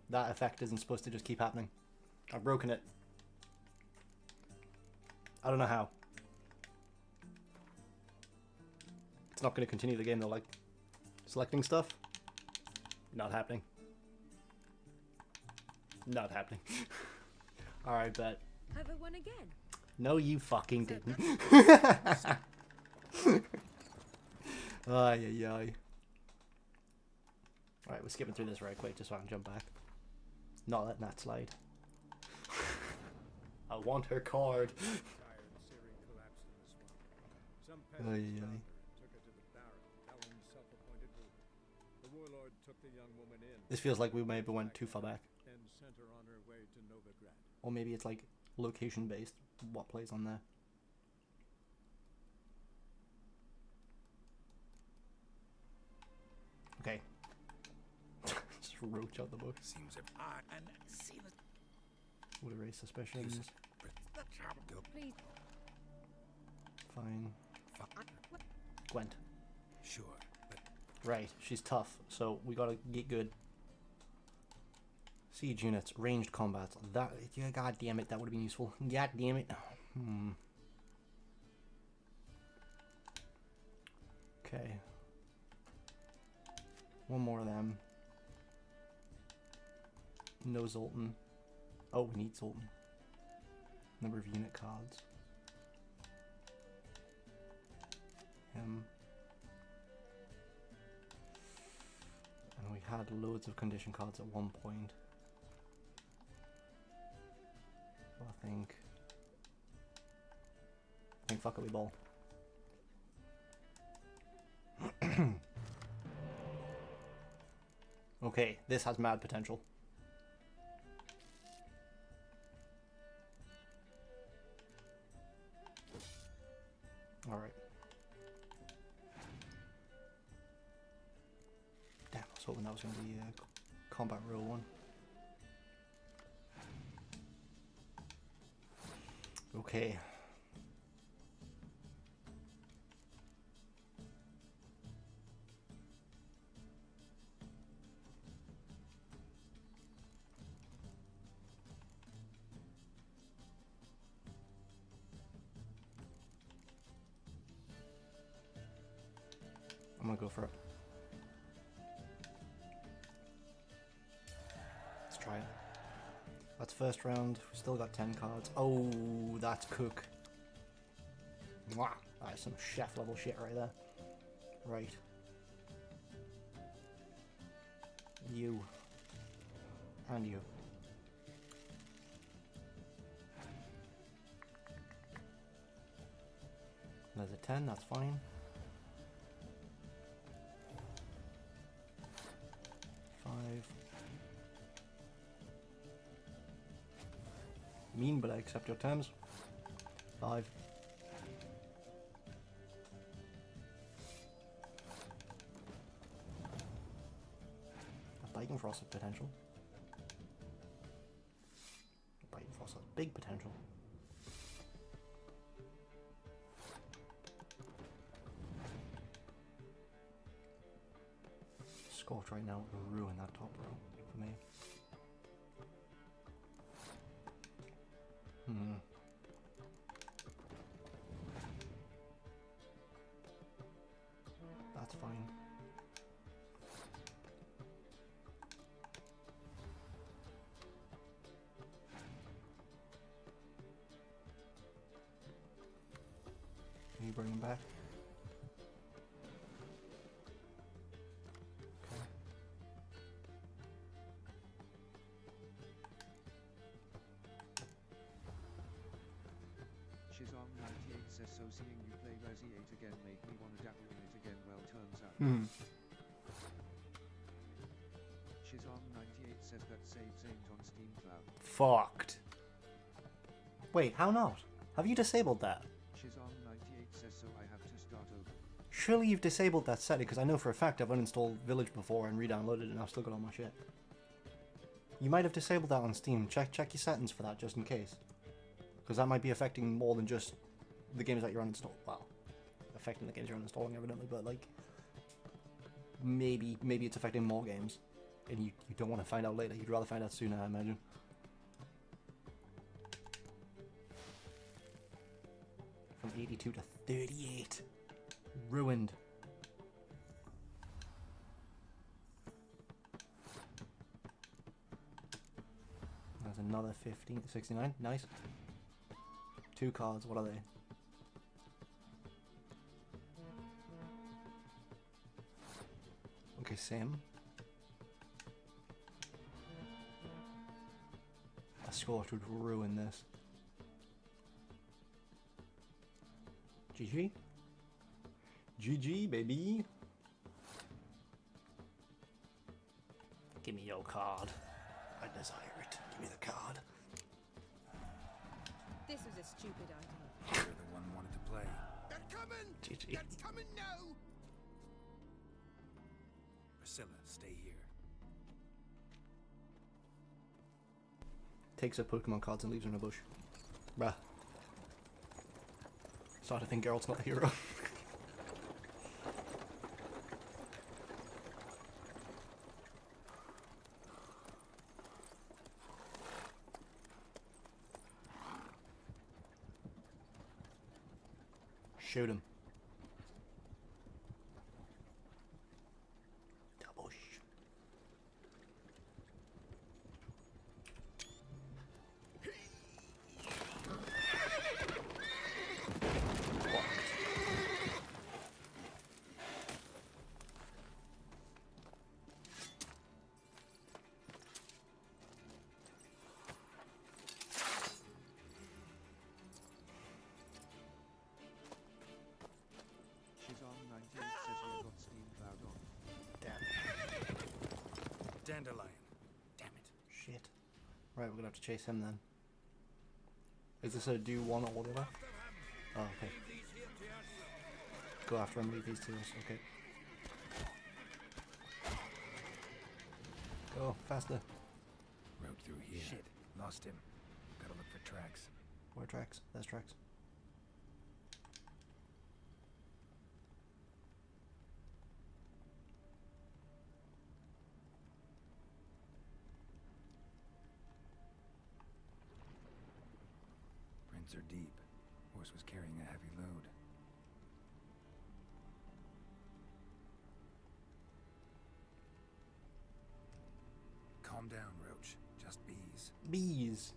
That effect isn't supposed to just keep happening. I've broken it. I don't know how. It's not going to continue the game though, like... Selecting stuff? Not happening. Not happening. Alright, bet. Have I won again? No, you fucking So didn't. Ay, ay, ay. Alright, we're skipping through this right quick just so I can jump back. Not letting that slide. I want her card. Ay, ay. This feels like we maybe went too far back. Or maybe it's like location based, what plays on there. Okay. Just roach out the book. Seems if I and see the Would erase suspicions. Please. Fine. Gwent. Sure. Right, she's tough, so we gotta get good. Siege units, ranged combat. That, yeah, god damn it, that would have been useful. God damn it. Okay. One more of them. No Zoltan. Oh, we need Zoltan. Number of unit cards. And we had loads of condition cards at one point. So I think fuck it, we ball. Okay, this has mad potential. Alright. Damn, I was hoping that was going to be combat rule 1. Okay. I'm gonna go for it. Let's try it. That's first round. We still got 10 cards. Oh, that's cook. Mwah. That is some chef level shit right there. Right. You. And you. There's a 10, that's fine. 5. Mean, but I accept your terms. 5. A Biting Frost has potential. A Biting Frost has big potential. Scorch right now would ruin that top row for me. That's fine. Can you bring him back? Okay. Shizong 98 says, so seeing you play Resi 8 again made me want to dabble in it again. Well, turns out. Shizong 98 says that saves ain't on Steam Cloud. Fucked. Wait, how not? Have you disabled that? Shizong 98 says so I have to start over. Surely you've disabled that setting, because I know for a fact I've uninstalled Village before and re-downloaded it and I've still got all my shit. You might have disabled that on Steam. Check your settings for that just in case. Because that might be affecting more than just the games that you're uninstalling. Well, affecting the games you're uninstalling evidently, but like maybe it's affecting more games. And you don't want to find out later. You'd rather find out sooner, I imagine. From 82 to 38. Ruined. There's another 15 to 69. Nice. 2 cards. What are they? Okay, same. A Scorch would ruin this. GG. GG, baby. Give me your card. I desire it. Give me the card. This was a stupid idea. You're the one wanted to play. They're coming! GG. They're coming now! Priscilla, stay here. Takes her Pokemon cards and leaves her in a bush. Bruh. Starting to think Geralt's not the hero. Shoot him. Double sh. Dandelion. Damn it. Shit. Right, we're gonna have to chase him then. Is this a do one or whatever? Oh, okay. Go after him, leave these to us, okay. Go, faster. Road through here. Shit, lost him. Gotta look for tracks. Where tracks? There's tracks. Prints are deep. Horse was carrying a heavy load. Calm down, Roach. Just bees. Bees!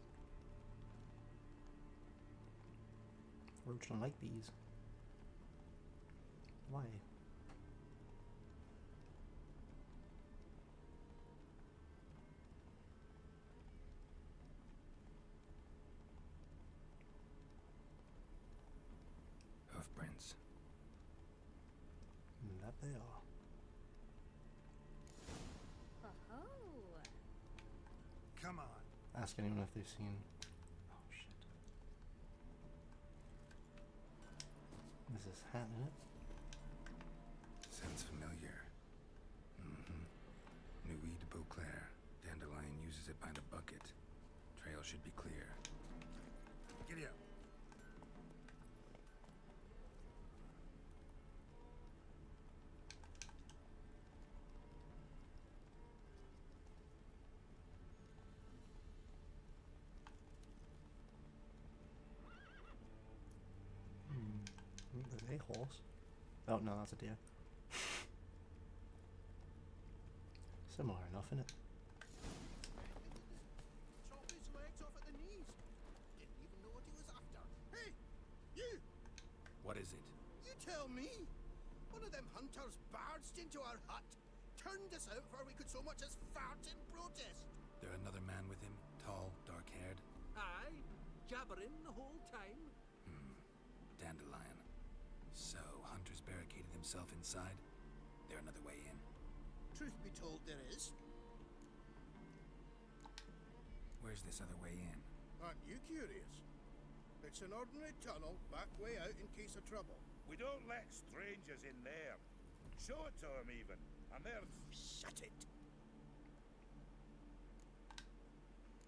Roach don't like bees. Why? Hoofprints. That they are. Oh-ho! Come on. Ask anyone if they've seen... Oh shit. This is hat in it. Sounds familiar. Nuit de Beauclair. Dandelion uses it by the bucket. Trail should be clear. Giddy up. There's a horse. Oh no, that's a deer. Similar enough, isn't it? Chop his legs off at the knees. Didn't even know what he was after. Hey, you! What is it? You tell me. One of them hunters barged into our hut, turned us out before we could so much as fart in protest. There another man with him? Tall, dark-haired? Aye, jabbering the whole time. Dandelion. So, Hunter's barricaded himself inside? There another way in? Truth be told, there is. Where's this other way in? Aren't you curious? It's an ordinary tunnel, back way out in case of trouble. We don't let strangers in there. Show it to them even. And they're... Shut it!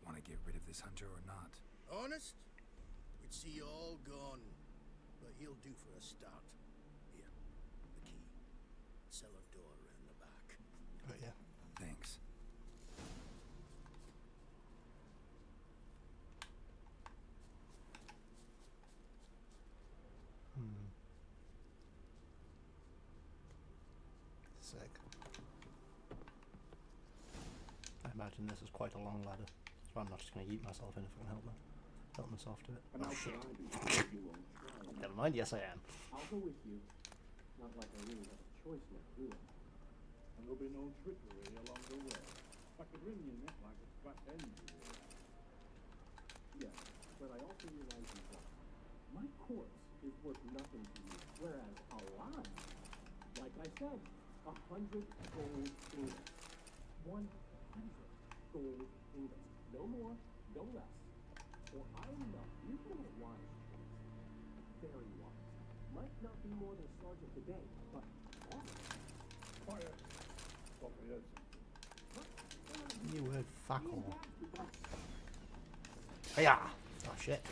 Want to get rid of this hunter or not? Honest? We'd see you all gone. But he'll do for a start. Here, the key. Cellar door around the back. Oh yeah. Thanks. Sick. I imagine this is quite a long ladder, so I'm not just going to eat myself in if I can help myself to it. Oh shit. Never mind, yes I am. I'll go with you. Not like I really have a choice now, do I? And there'll be no trickery along the way. I could wring your neck like a fat end. Yes, but I also realize you that my corpse is worth nothing to you, whereas alive, like I said, 100 gold ingots. 100 gold ingots. No more, no less. For I am not, you've been a wise choice. Very wise. Might not be more than sergeant today, but wise. Quiet. Thought we heard something. You word fuck all. Hiya! Oh shit.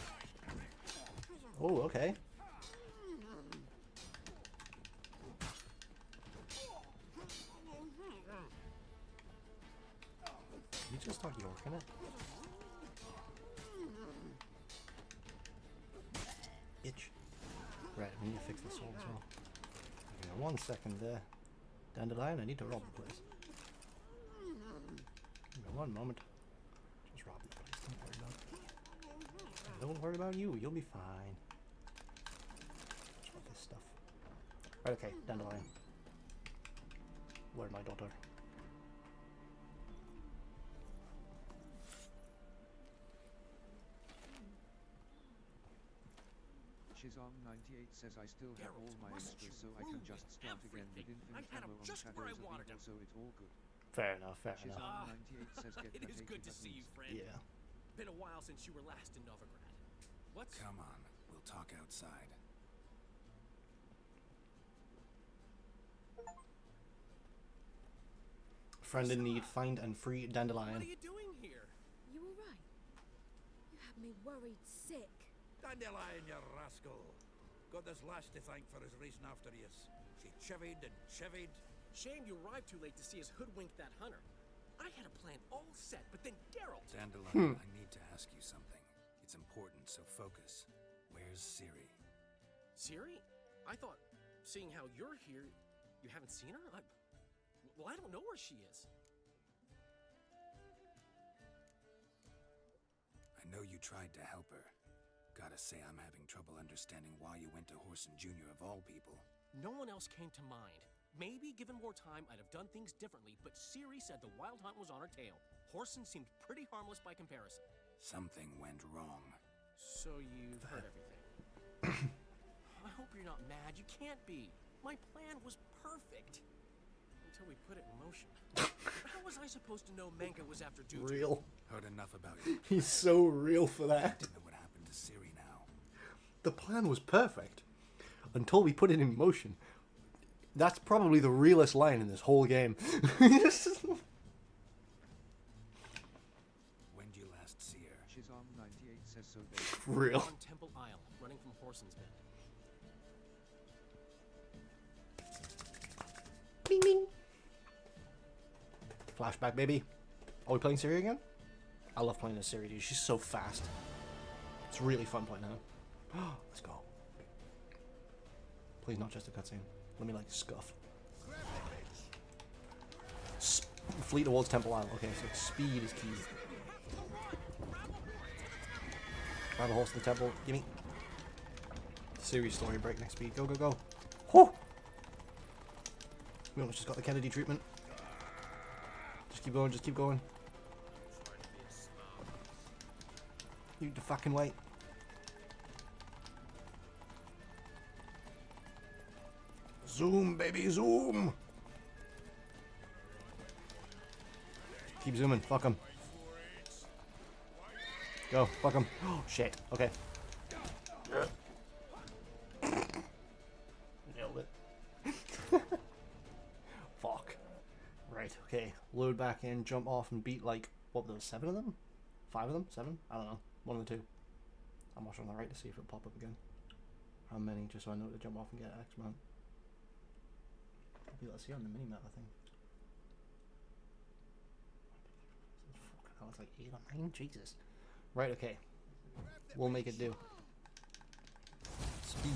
Oh, okay. You just start yorking it. Itch. Right, we need to fix the sword as well. Okay, 1 second there. Dandelion, I need to rob the place. Okay, 1 moment. Just rob the place, don't worry about it. Don't worry about you, you'll be fine. Just want this stuff. Right, okay, Dandelion. Where's my daughter? Shizong98 says I still have all my extras, so I can just start again with infinite ammo on Shadows of Evil, so it's all good. Fair enough, fair She's enough. on 98 says get It is good to see you, friend. Yeah. Been a while since you were last in Novigrad. What's... Come on, we'll talk outside. Friend in need, find and free Dandelion. What are you doing here? You alright? You had me worried sick. Dandelion, you rascal. Got this lass to thank for his racing after you. She chivied and chivied. Shame you arrived too late to see us hoodwink that hunter. I had a plan all set, but then Geralt... Dandelion, I need to ask you something. It's important, so focus. Where's Ciri? Ciri? I thought, seeing how you're here, you haven't seen her? Well, I don't know where she is. I know you tried to help her. Gotta say, I'm having trouble understanding why you went to Horson Jr. of all people. No one else came to mind. Maybe, given more time, I'd have done things differently, but Ciri said the Wild Hunt was on her tail. Horson seemed pretty harmless by comparison. Something went wrong. So you've heard everything. I hope you're not mad. You can't be. My plan was perfect. Until we put it in motion. How was I supposed to know Menka was after Dudu? Real. Heard enough about you. He's so real for that. Didn't know what happened to Ciri now. The plan was perfect. Until we put it in motion. That's probably the realest line in this whole game. When do you last see her? She's on 98 says so. Real. On Temple Isle, running from Horson's Bend. Bing, bing. Flashback, baby. Are we playing Ciri again? I love playing as Ciri, dude. She's so fast. It's really fun playing her. Let's go. Please, not just a cutscene. Let me, like, scuff. Flee towards Temple Isle. Okay, so speed is key. Grab a horse to the temple. Gimme. Ciri's story, breakneck speed. Go, go, go. Whoo! We almost just got the Kennedy treatment. Just keep going, just keep going. You the fucking wait. Zoom, baby, zoom! Keep zooming, fuck him. Go, fuck him. Oh, shit, okay. Nailed it. Fuck. Right, okay. Load back in, jump off, and beat, like, what were those, 7 of them? 5 of them? 7? I don't know. One of the 2. I'm watching on the right to see if it'll pop up again. How many, just so I know to jump off and get X amount. I'll be able to see on the mini-map, I think. Fucking hell, it's like 8 or 9? Jesus. Right, okay. We'll make it do. Speed.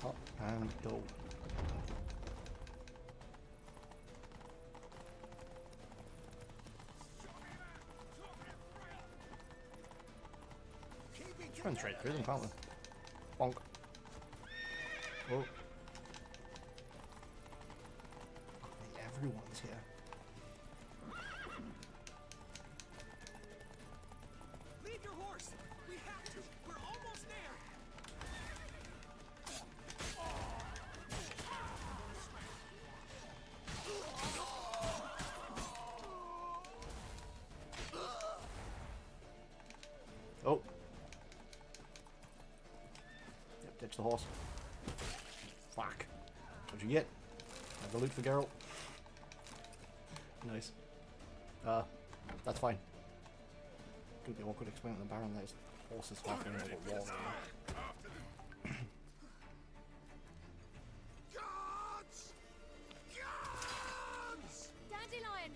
Up and go. Run straight through them, can't we? Bonk. Oh. Everyone's here. Leave your horse! We have to! We're almost there! Oh. Yep, ditch the horse. Fuck. What'd you get? Have the loot for Geralt. Nice. That's fine. Could be awkward explaining the Baron there's horses walking over the wall. Guards! Guards! Dandelion!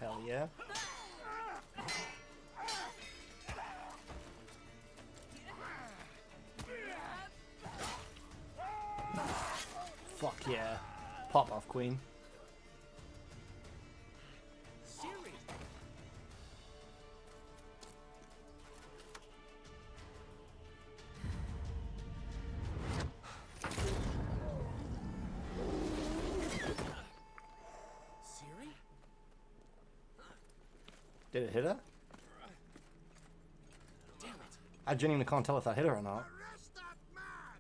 Hell yeah. Fuck yeah. Pop off, Queen. Ciri! Ciri? Did it hit her? I genuinely can't tell if that hit her or not. Arrest that man!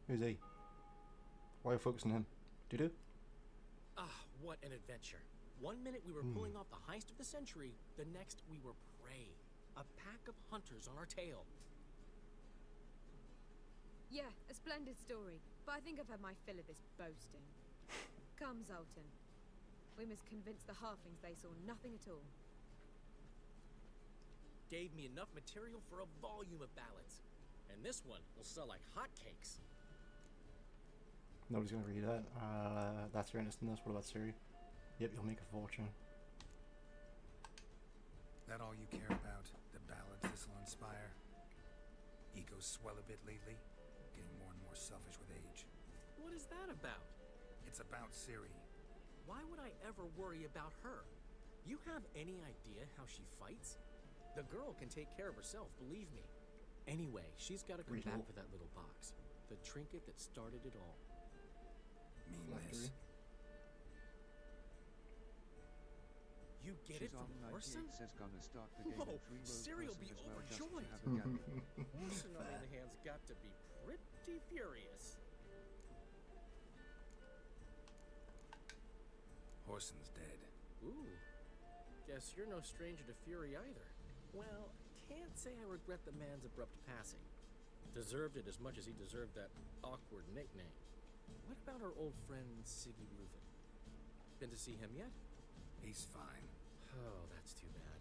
Who's he? Why are you focusing on him? Do? Ah, what an adventure. 1 minute we were pulling off the heist of the century, the next we were prey. A pack of hunters on our tail. Yeah, a splendid story, but I think I've had my fill of this boasting. Come, Zoltan. We must convince the halflings they saw nothing at all. Gave me enough material for a volume of ballads. And this one will sell like hotcakes. Nobody's gonna read that. That's your innocence. What about Siri? Yep, you'll make a fortune. That all you care about? The ballads this'll inspire? Egos swell a bit lately? Getting more and more selfish with age. What is that about? It's about Ciri. Why would I ever worry about her? You have any idea how she fights? The girl can take care of herself, believe me. Anyway, she's got to come back for that little box. The trinket that started it all. Meaningless. You get it from Orson? Whoa, Ciri will be overjoyed. Orson, on the other hand, has got to be pretty furious. Horson's dead. Ooh, guess you're no stranger to fury either. Well, can't say I regret the man's abrupt passing. Deserved it as much as he deserved that awkward nickname. What about our old friend Siggy Reuven? Been to see him yet? He's fine. Oh, that's too bad.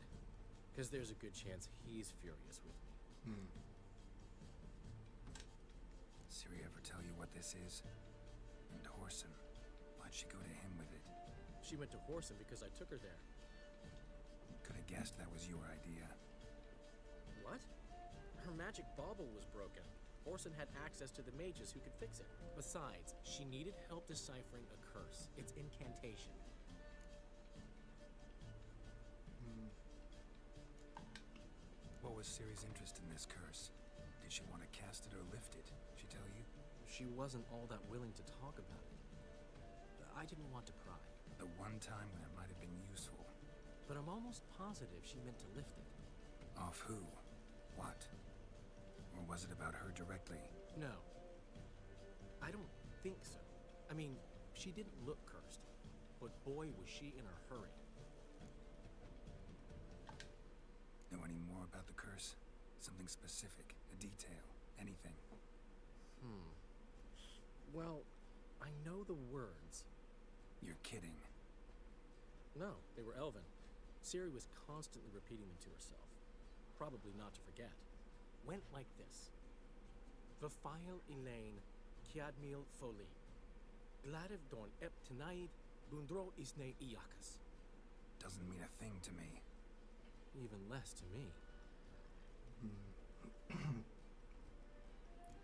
Because there's a good chance he's furious with me. Ciri ever tell you what this is? And Horson, why'd she go to him with it? She went to Horson because I took her there. Could have guessed that was your idea. What? Her magic bauble was broken. Orson had access to the mages who could fix it. Besides, she needed help deciphering a curse. It's incantation. What was Ciri's interest in this curse? Did she want to cast it or lift it? She tell you? She wasn't all that willing to talk about it. I didn't want to pry. The one time when it might have been useful. But I'm almost positive she meant to lift it. Off who? What? Or was it about her directly? No. I don't think so. I mean, she didn't look cursed. But boy, was she in a hurry. Know any more about the curse? Something specific, a detail, anything? Well, I know the words. You're kidding. No, they were Elven. Ciri was constantly repeating them to herself. Probably not to forget. Went like this. Vafile Elaine, Kiadmil Foli. Gladiv Dorn Ep Tenaid, Bundro Isne Iakas. Doesn't mean a thing to me. Even less to me.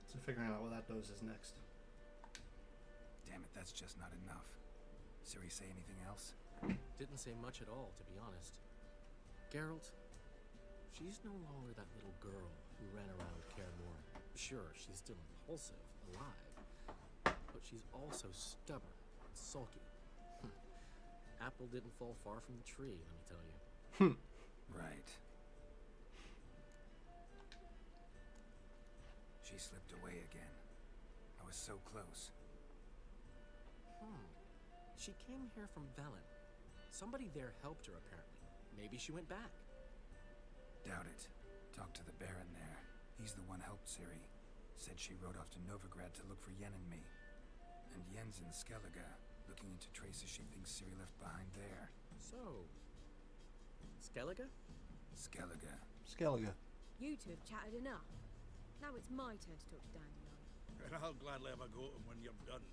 So figuring out what that does is next. Damn it, that's just not enough. Ciri say anything else? Didn't say much at all, to be honest. Geralt, she's no longer that little girl who ran around Kaer Morhen. Sure, she's still impulsive, alive, but she's also stubborn and sulky. Apple didn't fall far from the tree, let me tell you. Right. She slipped away again. I was so close. She came here from Velen. Somebody there helped her, apparently. Maybe she went back. Doubt it. Talked to the Baron there. He's the one helped Ciri. Said she rode off to Novigrad to look for Yen and me. And Yen's in Skellige, looking into traces she thinks Ciri left behind there. So, Skellige? Skellige. Skellige. You two have chatted enough. Now it's my turn to talk to Dandelion. And I'll gladly have a go at him when you're done.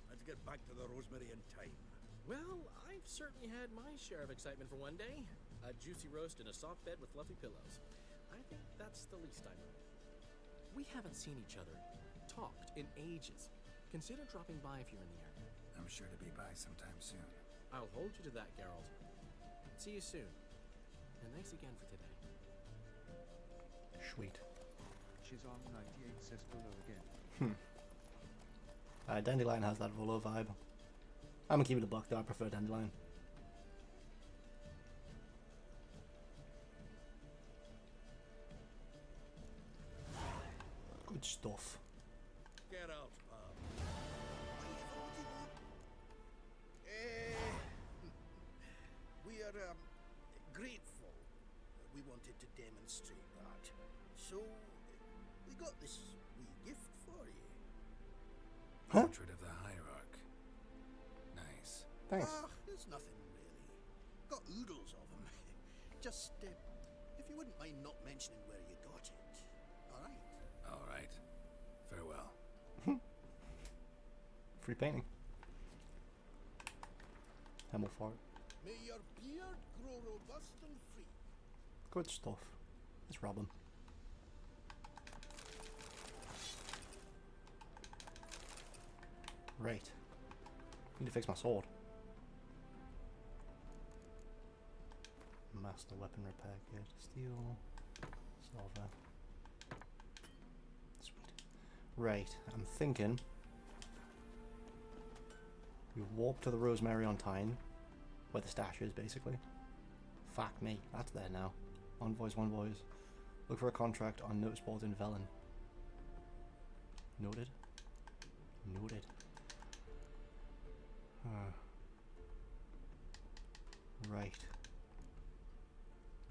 Let's get back to the Rosemary in time. Well, I've certainly had my share of excitement for one day. A juicy roast in a soft bed with fluffy pillows. I think that's the least I know. We haven't seen each other, talked in ages. Consider dropping by if you're in the area. I'm sure to be by sometime soon. I'll hold you to that, Geralt. See you soon. And thanks again for today. Sweet. Shizam 98 says hello again. Dandelion has that Volo vibe. I'm gonna keep it a buck though, I prefer Dandelion. stuff. Get out, pal. We are grateful. We wanted to demonstrate that. So, we got this wee gift for you. Portrait of the Hierarch. Nice. Thanks. There's nothing really. Got oodles of them. Just, if you wouldn't mind not mentioning where you got it. Alright? Alright. Farewell. Free painting. Hemmelfart. May your beard grow robust and free. Good stuff. Let's rob him. Right. Need to fix my sword. Master weapon repair kit. Steel. Silver. Sweet. Right. I'm thinking we warp to the Rosemary on Tyne, where the stash is, basically. Fuck me. That's there now. Envoys. Look for a contract on notice boards in Velen. Noted. Noted. Right.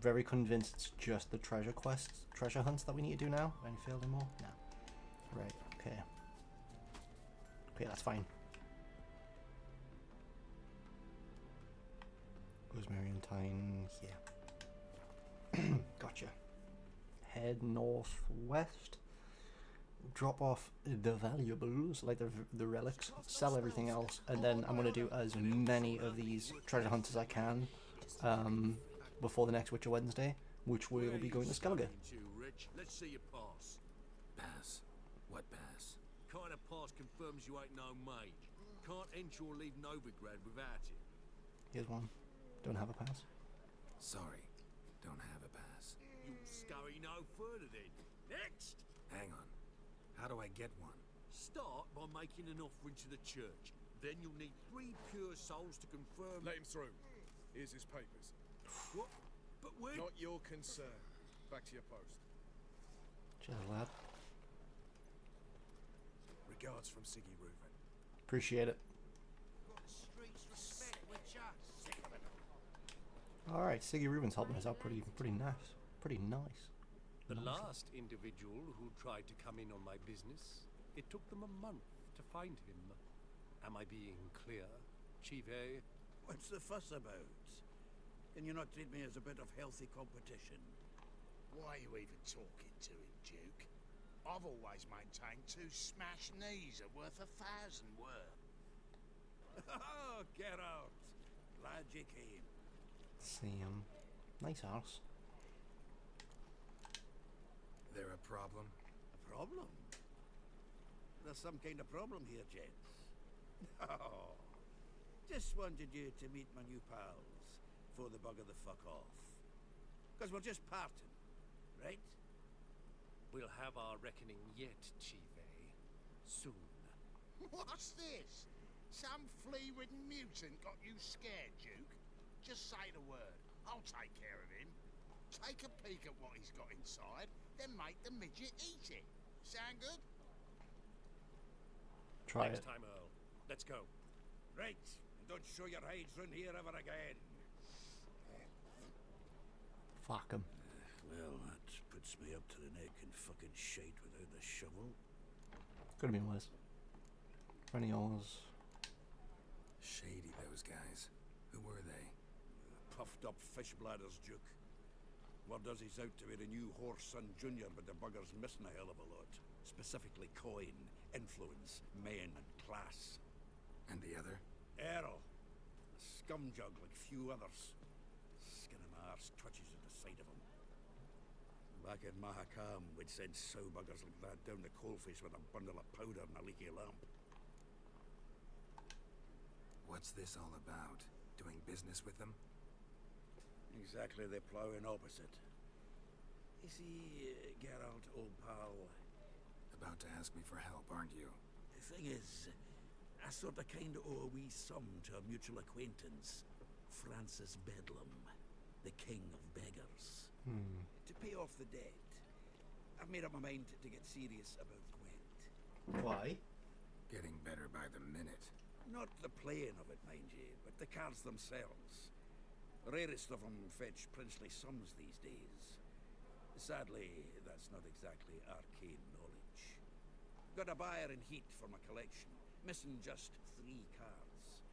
Very convinced it's just the treasure quests, treasure hunts that we need to do now. Any failed anymore? No. Right, okay. Okay, that's fine. Rosemary and Tyne, yeah. Gotcha. Head northwest. Drop off the valuables, like the relics, sell everything else, and then I'm going to do as many of these treasure hunts as I can before the next Witcher Wednesday, which will be going to Skellige. Let's see your pass. Pass? What pass? Kind of pass confirms you ain't no mage. Can't enter or leave Novigrad without it. Here's one. Don't have a pass. Sorry, don't have a pass. You scurry no further then. Next! Hang on. How do I get one? Start by making an offering to the church. Then you'll need 3 pure souls to confirm... Let him through. Here's his papers. What? But where... Not your concern. Back to your post. Cheers, lad. Regards from Siggy Reuven. Appreciate it. Streets respect, Witcher. Alright, Siggy Reuben's helping us out pretty nice. Pretty nice. The last individual who tried to come in on my business, it took them a month to find him. Am I being clear, Chive? What's the fuss about? Can you not treat me as a bit of healthy competition? Why are you even talking to him, Duke? I've always maintained 2 smashed knees are worth 1,000 worth. Oh, get out. Glad you came. See him. Nice house. There a problem? A problem? There's some kind of problem here, gents. Oh, just wanted you to meet my new pals before the bugger the fuck off. Because we're just parting, right? We'll have our reckoning yet, Chive. Soon. What's this? Some flea-ridden mutant got you scared, Duke? Just say the word. I'll take care of him. Take a peek at what he's got inside, then make the midget eat it. Sound good? Try Next it. time, Earl. Let's go. Right, and don't show your hides round here ever again. Fuck him. Well, that puts me up to the neck in fucking shite without the shovel. Could have been worse. Renioles. Shady, those guys. Who were they? Puffed up fish bladders, Duke. Word does he's out to be the new horse son junior, but the bugger's missing a hell of a lot. Specifically coin, influence, men, and class. And the other? Earl. A scumjug like few others. Skin of my arse twitches at the sight of him. Back in Mahakam, we'd send sow buggers like that down the coalface with a bundle of powder and a leaky lamp. What's this all about? Doing business with them? Exactly the ploughing opposite. You see, Geralt, old pal... About to ask me for help, aren't you? The thing is, I sort of kind of owe a wee sum to a mutual acquaintance. Francis Bedlam, the king of beggars. To pay off the debt. I've made up my mind to get serious about Gwent. Why? Getting better by the minute. Not the playing of it, mind you, but the cards themselves. The rarest of them fetch princely sums these days. Sadly, that's not exactly arcane knowledge. Got a buyer in heat for my collection, missing just 3 cards.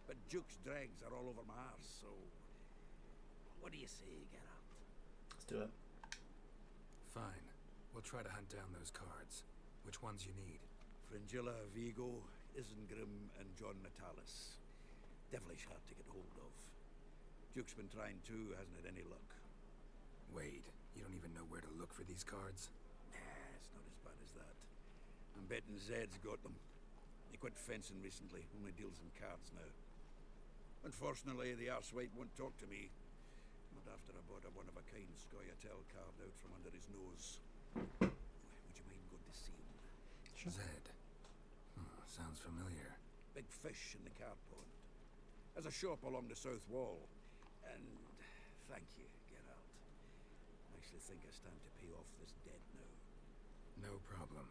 But Duke's dregs are all over my arse, so... What do you say, Geralt? Let's do it. Fine. We'll try to hunt down those cards. Which ones you need? Fringilla, Vigo, Isengrim, and John Natalis. Devilish hard to get hold of. Duke's been trying too, hasn't had any luck. Wait, you don't even know where to look for these cards? Nah, it's not as bad as that. I'm betting Zed's got them. He quit fencing recently, only deals in cards now. Unfortunately, the arsewipe won't talk to me. Not after I bought a one-of-a-kind Scoia'tael card out from under his nose. Would you mind going to see him? Sure. Zed. Sounds familiar. Big fish in the card pond. Has a shop along the south wall. And thank you, Geralt. I actually think I stand to pay off this debt now. No problem.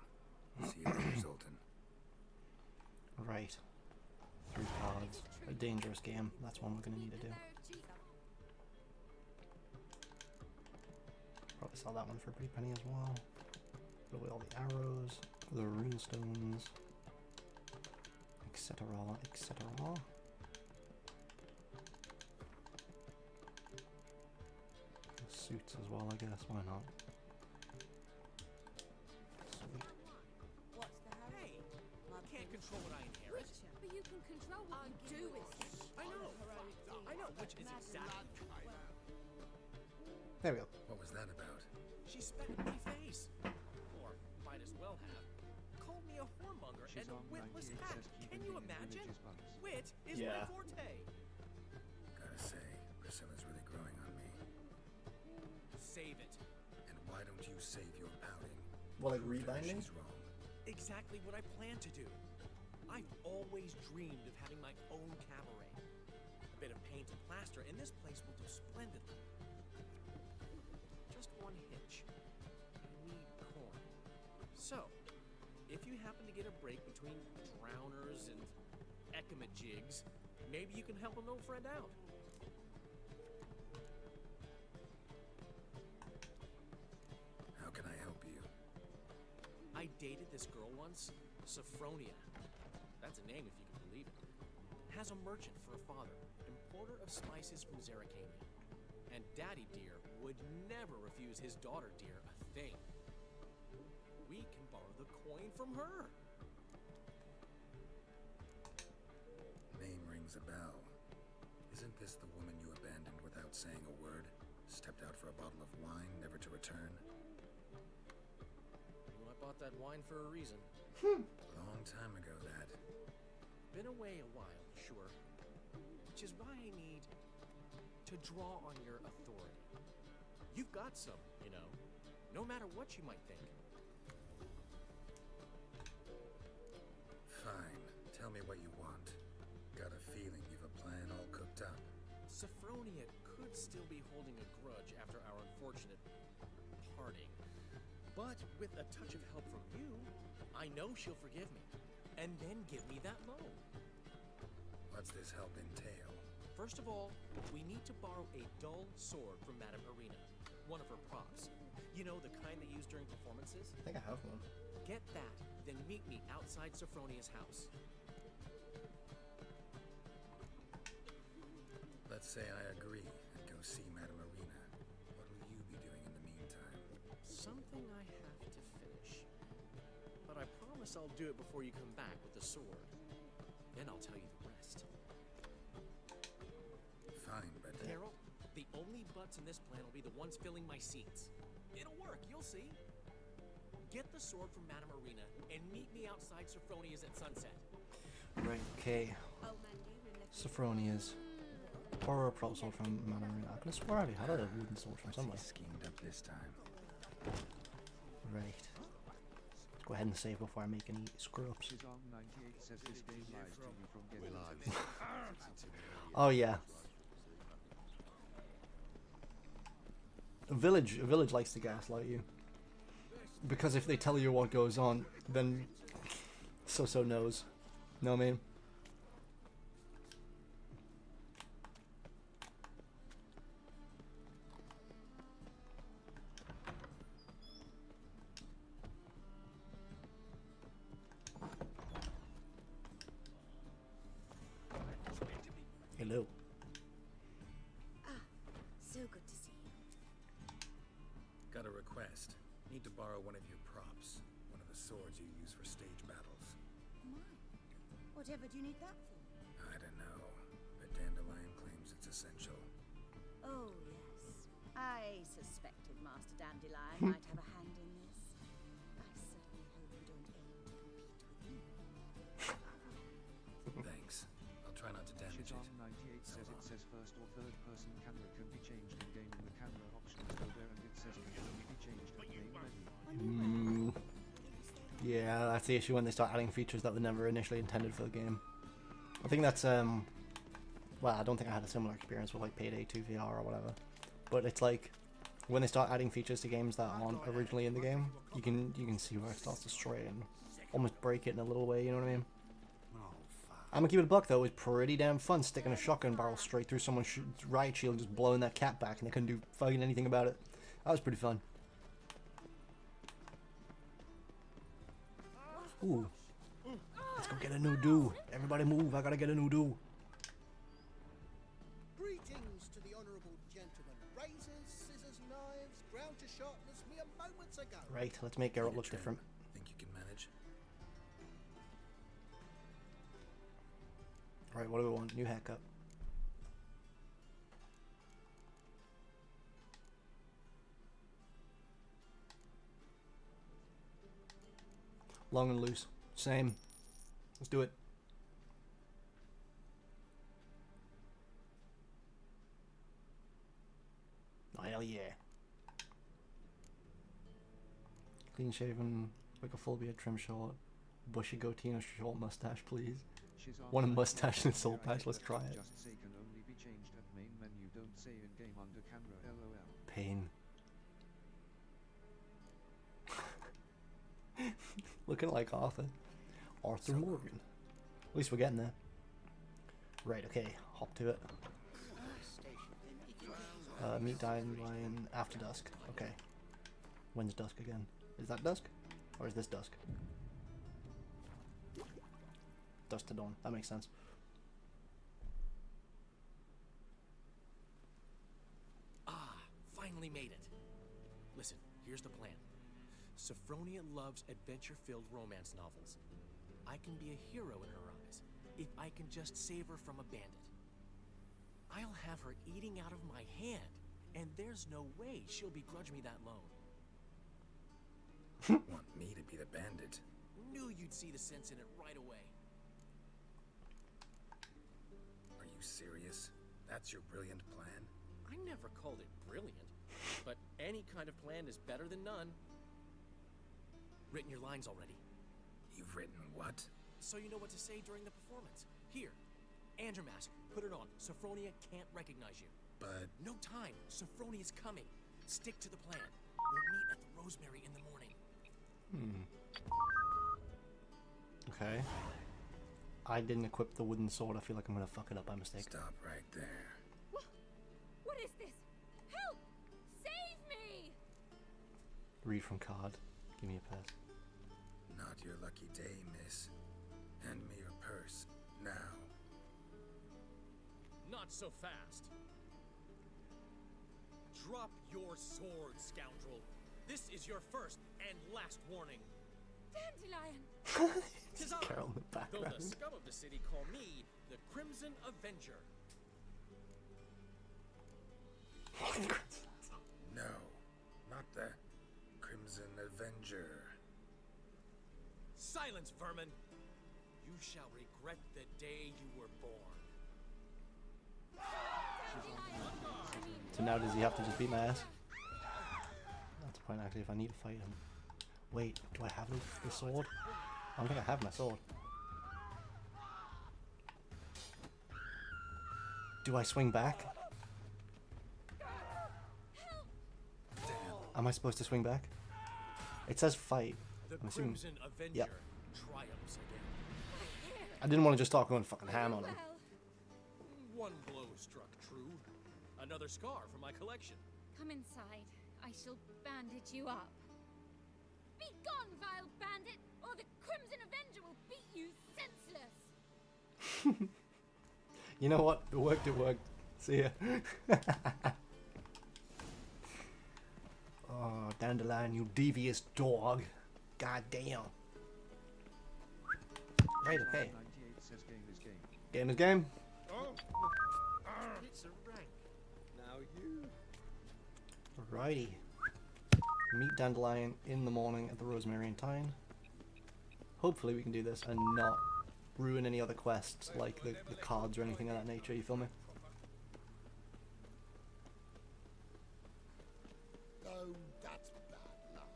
See you later, Zoltan. Right. 3 cards. A dangerous game. That's one we're going to need to do. Probably sell that one for a pretty penny as well. Put away all the arrows, the rune stones, etc. etc. Suits as well, I guess. Why not? Sweet. What's the hurry? Hey, you can't control what I inherit. But you can control what you do with it. I know, which is exactly... There we go. What was that about? She spat in my face. Or might as well have. Called me a whoremonger and a witless hack. Can you imagine? Wit is my forte. Gotta say, Priscilla's really growing on me. Save it. And why don't you save your pouting? Well, like rebinding? She's wrong. Exactly what I plan to do. I've always dreamed of having my own cabaret. A bit of paint and plaster, and this place will do splendidly. Just one hitch. I need corn. So, if you happen to get a break between drowners and ecamajigs, maybe you can help an old friend out. How can I help you? I dated this girl once, Sophronia. That's a name if you can believe it. Has a merchant for a father, importer of spices from Zerrikania. And Daddy Dear would never refuse his daughter Dear a thing. We can borrow the coin from her. Name rings a bell. Isn't this the woman you abandoned without saying a word? Stepped out for a bottle of wine, never to return? Well, I bought that wine for a reason. Long time ago, that. Been away a while, sure. Which is why I need to draw on your authority. You've got some, you know, no matter what you might think. Fine. Tell me what you want. Got a feeling you've a plan all cooked up. Sophronia could still be holding a grudge after our unfortunate parting. But with a touch of help from you, I know she'll forgive me. And then give me that loan. What's this help entail? First of all, we need to borrow a dull sword from Madame Arena. One of her props. You know, the kind they use during performances? I think I have one. Get that, then meet me outside Sophronia's house. Let's say I agree and go see Madame Arena. What will you be doing in the meantime? Something I have to finish. But I promise I'll do it before you come back with the sword. Then I'll tell you the rest. Fine, but... Carol, the only butts in this plan will be the ones filling my seats. It'll work, you'll see. Get the sword from Madame Arena and meet me outside Sophronia's at sunset. Right, okay. Sophronia's. Borrow a prop sword from Madame Arena. I could have swore I already had a wooden sword from somewhere. Schemed up this time. Right. Let's go ahead and save before I make any screw-ups. Oh yeah. A village likes to gaslight you. Because if they tell you what goes on, then so knows. Know what I mean? Hello. Ah, so good to see you. Got a request. Need to borrow one of your props. One of the swords you use for stage battles. My, whatever do you need that for? I don't know, but Dandelion claims it's essential. Oh, yes. I suspected Master Dandelion might have a hand in this. I certainly hope you don't aim to compete with me. Thanks. I'll try not to damage it. Shizon98 says it says first or third person camera can be changed in game in the camera options go there and it says it can only be changed at main menu. Yeah, that's the issue when they start adding features that were never initially intended for the game. I think that's well, I don't think I had a similar experience with like Payday 2 VR or whatever. But it's like when they start adding features to games that aren't originally in the game, you can see where it starts to stray and almost break it in a little way, you know what I mean? I'm gonna keep it a buck though, it was pretty damn fun sticking a shotgun barrel straight through someone's riot shield and just blowing that cat back and they couldn't do fucking anything about it. That was pretty fun. Ooh. Let's go get a new do. Everybody move, I gotta get a new do. Greetings to the honourable gentlemen. Razors, scissors, knives, ground to sharpness mere moments ago. Right, let's make Geralt look different. Think you can manage? Right, what do we want? New haircut. Long and loose. Same. Let's do it. Oh, hell yeah. Clean shaven, like a full beard, trim short, bushy goatee and a short mustache, please. Want a mustache and a soul patch? Let's try it. Just say can only be changed at main menu. Don't say in game under camera. LOL. Pain. Looking like Arthur. Arthur Morgan. At least we're getting there. Right, okay. Hop to it. Meet Dandelion after dusk. Okay. When's dusk again? Is that dusk? Or is this dusk? Dusk to dawn. That makes sense. Ah, finally made it. Listen, here's the plan. Sophronia loves adventure-filled romance novels. I can be a hero in her eyes if I can just save her from a bandit. I'll have her eating out of my hand, and there's no way she'll begrudge me that loan. Want me to be the bandit? Knew you'd see the sense in it right away. Are you serious? That's your brilliant plan? I never called it brilliant, but any kind of plan is better than none. Written your lines already. You've written what? So you know what to say during the performance. Here, Andrew Mask, put it on. Sophronia can't recognize you. But... No time. Sophronia's coming. Stick to the plan. We'll meet at the Rosemary in the morning. Okay. I didn't equip the wooden sword. I feel like I'm gonna fuck it up by mistake. Stop right there. What is this? Help! Save me! Read from card. Give me a pass. Not your lucky day, miss. Hand me your purse, now. Not so fast. Drop your sword, scoundrel. This is your first and last warning. Dandelion! Tis I, Carol in the though background. the scum of the city call me the Crimson Avenger. No, not the Crimson Avenger. Silence, vermin! You shall regret the day you were born. So now does he have to just beat my ass? That's the point actually if I need to fight him. Wait, do I have the sword? I don't think I have my sword. Do I swing back? Am I supposed to swing back? It says fight. The I'm assuming. Crimson Avenger Yep. triumphs again. I didn't want to just start going fucking ham on him. One blow struck true. Another scar for my collection. Come inside. I shall bandage you up. Be gone, vile bandit, or the Crimson Avenger will beat you senseless. You know what? It worked, it worked. See ya. Oh, Dandelion, you devious dog. God damn. Right, okay. 98 says game is game. Game is game. Oh, it's a rank. Now you. Alrighty. Meet Dandelion in the morning at the Rosemary and Tyne. Hopefully we can do this and not ruin any other quests like the cards or anything of that nature, you feel me? Oh, that's bad luck.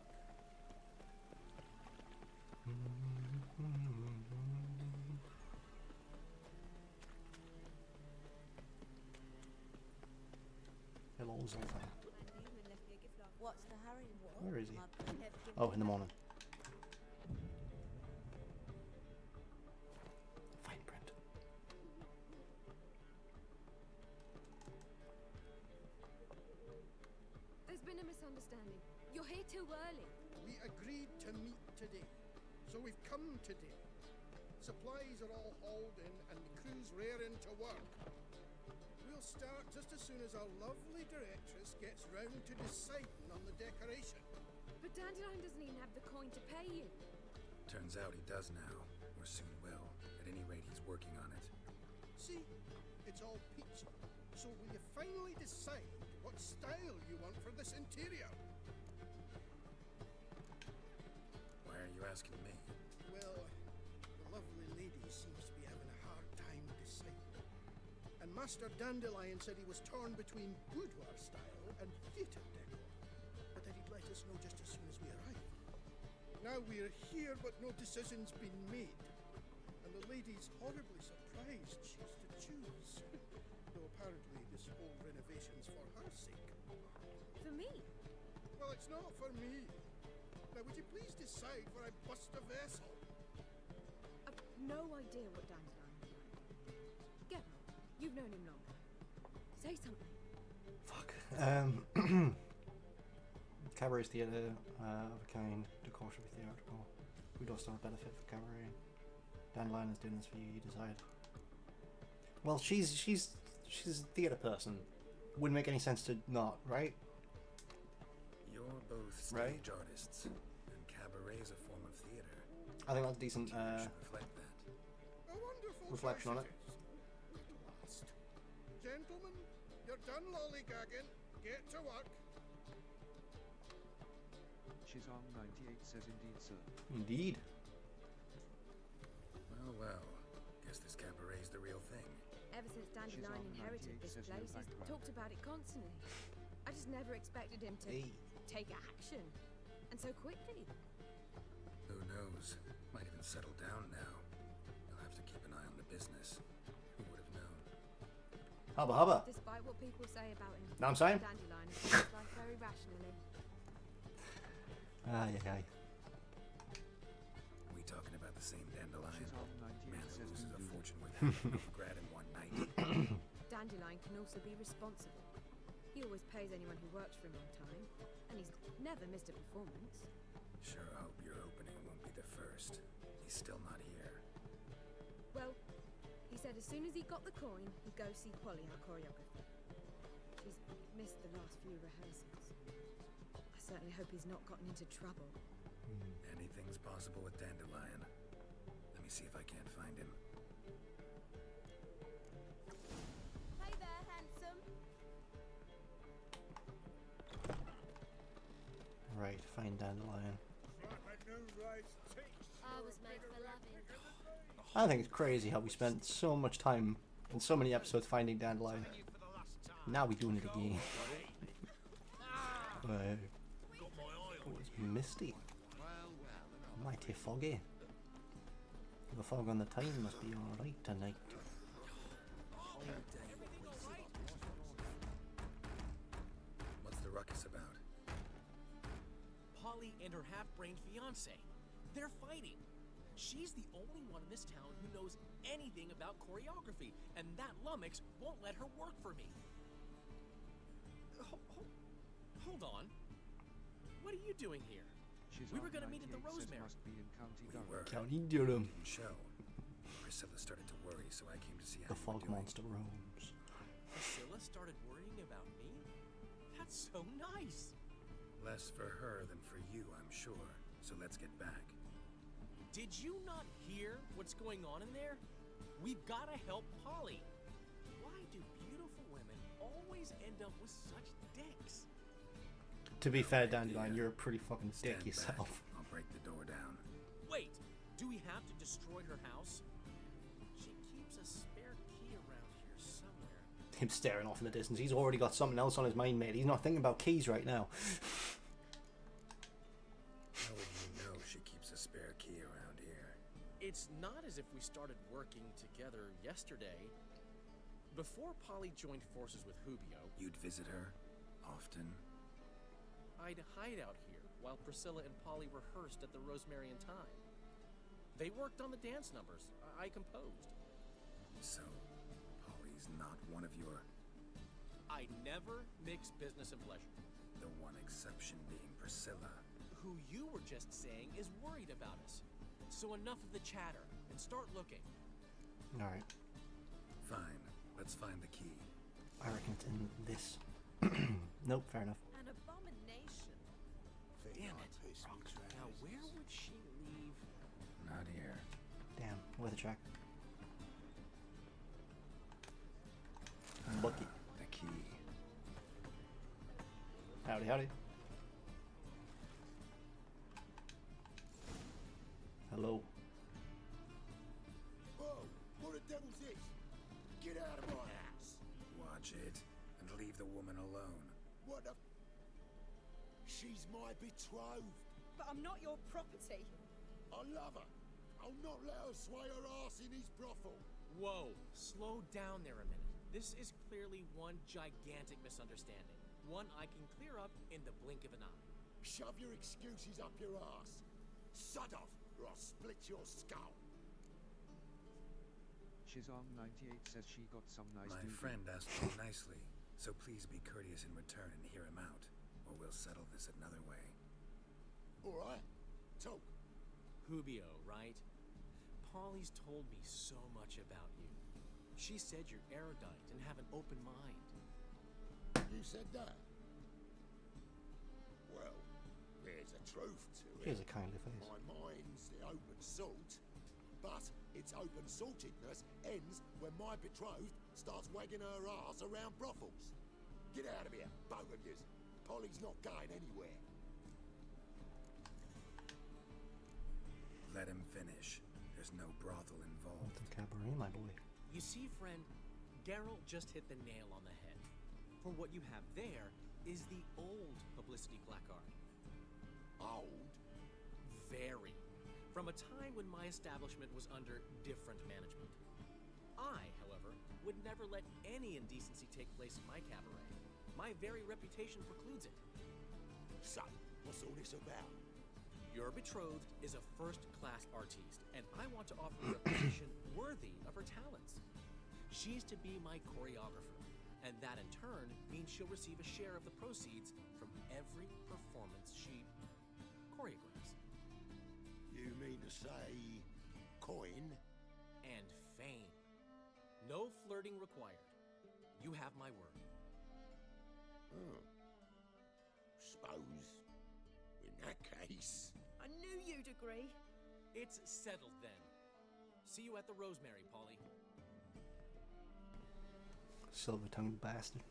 Hello, Zoltan. What's the hurry? Where is he? Oh, in the morning. Fine print. There's been a misunderstanding. You're here too early. We agreed to meet today, so we've come today. Supplies are all hauled in and the crew's raring to work. We'll start just as soon as our lovely directress gets round to deciding on the decoration. But Dandelion doesn't even have the coin to pay you. Turns out he does now, or soon will. At any rate, he's working on it. See, it's all peachy. So will you finally decide what style you want for this interior? Why are you asking me? Well, the lovely lady seems to be having a hard time deciding. And Master Dandelion said he was torn between boudoir style and theatre decor, but that he'd let us know just as soon as we arrive. Now we're here, but no decision's been made. And the lady's horribly surprised she's to choose. Though apparently this whole renovation's for her sake. For me? Well, it's not for me. Now, would you please decide where I bust a vessel? I've no idea what Dandelion is like. Geralt, you've known him longer. Say something. Fuck. Cabaret's theatre of a kind. Decor should be theatrical. We don't still have benefit for cabaret. Dandelion is doing this for you. You decide. Well, she's a theatre person. Wouldn't make any sense to not, right? You're both stage Right. artists, and cabaret is a form of theater. I think that's a decent You should reflect that. A wonderful reflection on it. At last. Gentlemen, you're done lollygagging. Get to work. Shizong 98 says indeed, sir. Indeed. Well, well. Guess this cabaret's the real thing. Ever since Dandelion inherited this place, he's talked about it constantly. I just never expected him to take action. And so quickly. Who knows? Might even settle down now. You'll have to keep an eye on the business. Who would have known? Hubba hubba. Despite what people say about him, Know what I'm saying? Dandelion has lived his life very rationally. Aye, aye, aye. We talking about the same dandelion? Shizong 98 Man who says loses a indeed. fortune with half grad in one night. Dandelion can also be responsible. He always pays anyone who works for him on time, and he's never missed a performance. Sure hope your opening won't be the first. He's still not here. Well, he said as soon as he got the coin, he'd go see Polly, our choreographer. She's missed the last few rehearsals. I certainly hope he's not gotten into trouble. Anything's possible with Dandelion. Let me see if I can't find him. Hey there, handsome. Right, find Dandelion. I was made for loving. I think it's crazy how we spent so much time in so many episodes finding Dandelion. Now we're doing it again. Oh, it's misty. Mighty foggy. The fog on the Tyne must be alright tonight. What's the ruckus about? Polly Polly and her half-brained fiancé. They're fighting. She's the only one in this town who knows anything about choreography, and that lummox won't let her work for me. Hold on. What are you doing here? We were gonna meet at the Rosemary. Must be in County We Durham. were. County Durham. Didn't show. Priscilla started to worry, so I came to see how The you were fog doing. monster roams. Priscilla started worrying about me? That's so nice. Less for her than for you, I'm sure. So let's get back. Did you not hear what's going on in there? We've gotta help Polly. Why do beautiful women always end up with such dicks? To be fair, Dandelion, you're a pretty fucking dick Stand yourself. back. I'll break the door down. Wait, do we have to destroy her house? She keeps a spare key around here somewhere. Him staring off in the distance. He's already got something else on his mind, mate. He's not thinking about keys right now. How would you know she keeps a spare key around here? It's not as if we started working together yesterday. Before Polly joined forces with Hubio, You'd visit her? Often? I'd hide out here while Priscilla and Polly rehearsed at the Rosemary and Thyme. They worked on the dance numbers I composed. So, Polly's not one of your... I never mix business and pleasure. The one exception being Priscilla. Who you were just saying is worried about us. So enough of the chatter and start looking. Alright. Fine. Let's find the key. I reckon it's in this. Nope, fair enough. An abomination. Damn it. Now where would she leave? Not here. Damn, with a check. Bucky. The key. Howdy, howdy. Hello. Whoa! What the devil's this? Get out of my house! Watch it, and leave the woman alone. What the... She's my betrothed. But I'm not your property. I love her. I'll not let her sway her ass in his brothel. Whoa, slow down there a minute. This is clearly one gigantic misunderstanding. One I can clear up in the blink of an eye. Shove your excuses up your ass. Sod off, or I'll split your skull. Shizong98 says she got some nice My DD. friend asked me nicely, so please be courteous in return and hear him out, or we'll settle this another way. All right, talk. Hubio, right? Polly's told me so much about you. She said you're erudite and have an open mind. You said that? Well, there's a truth to it. He has a kindly face. My mind's the open salt, but its open saltedness ends when my betrothed starts wagging her ass around brothels. Get out of here, both of yous. Polly's not going anywhere. Let him finish. There's no brothel involved. The cabaret, my boy. You see, friend, Geralt just hit the nail on the head. For what you have there is the old publicity placard. Old? Very. From a time when my establishment was under different management. I, however, would never let any indecency take place in my cabaret. My very reputation precludes it. So, what's all this about? Your betrothed is a first-class artiste, and I want to offer her a position worthy of her talents. She's to be my choreographer, and that in turn means she'll receive a share of the proceeds from every performance she choreographs. You mean to say... coin? And fame. No flirting required. You have my word. Suppose, in that case... I knew you'd agree. It's settled then. See you at the Rosemary, Polly. Silver-tongued bastard.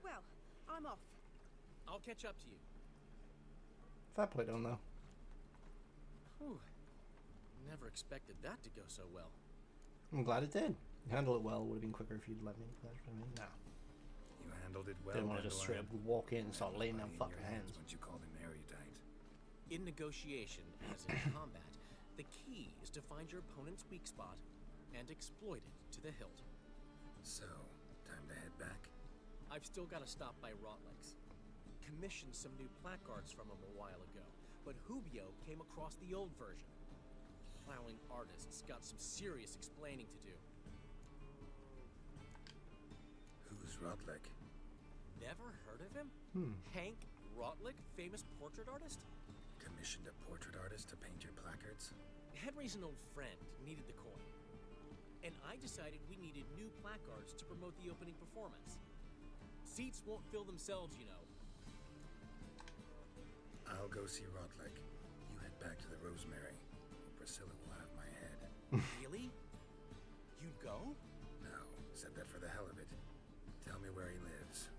Well, I'm off. I'll catch up to you. Fair play, don't know. Whew. Never expected that to go so well. I'm glad it did. You handled it well. Would have been quicker if you'd let me. Nah. You handled it well. Didn't want to just straight up walk in and start laying down Everybody in fucking your hands. Once you called him erudite. In negotiation, as in combat, the key is to find your opponent's weak spot and exploit it to the hilt. So, time to head back? I've still got to stop by Rotlex. Commissioned some new placards from him a while ago, but Hubio came across the old version. Plowing artist's got some serious explaining to do. Who's Rodlick? Never heard of him? Hmm. Hank Rotlick, famous portrait artist? Commissioned a portrait artist to paint your placards? Henry's an old friend, needed the coin. And I decided we needed new placards to promote the opening performance. Seats won't fill themselves, you know. I'll go see Rodlick. You head back to the Rosemary. Priscilla will have my head. Really? You'd go? No, said that for the hell of it. Tell me where he lives.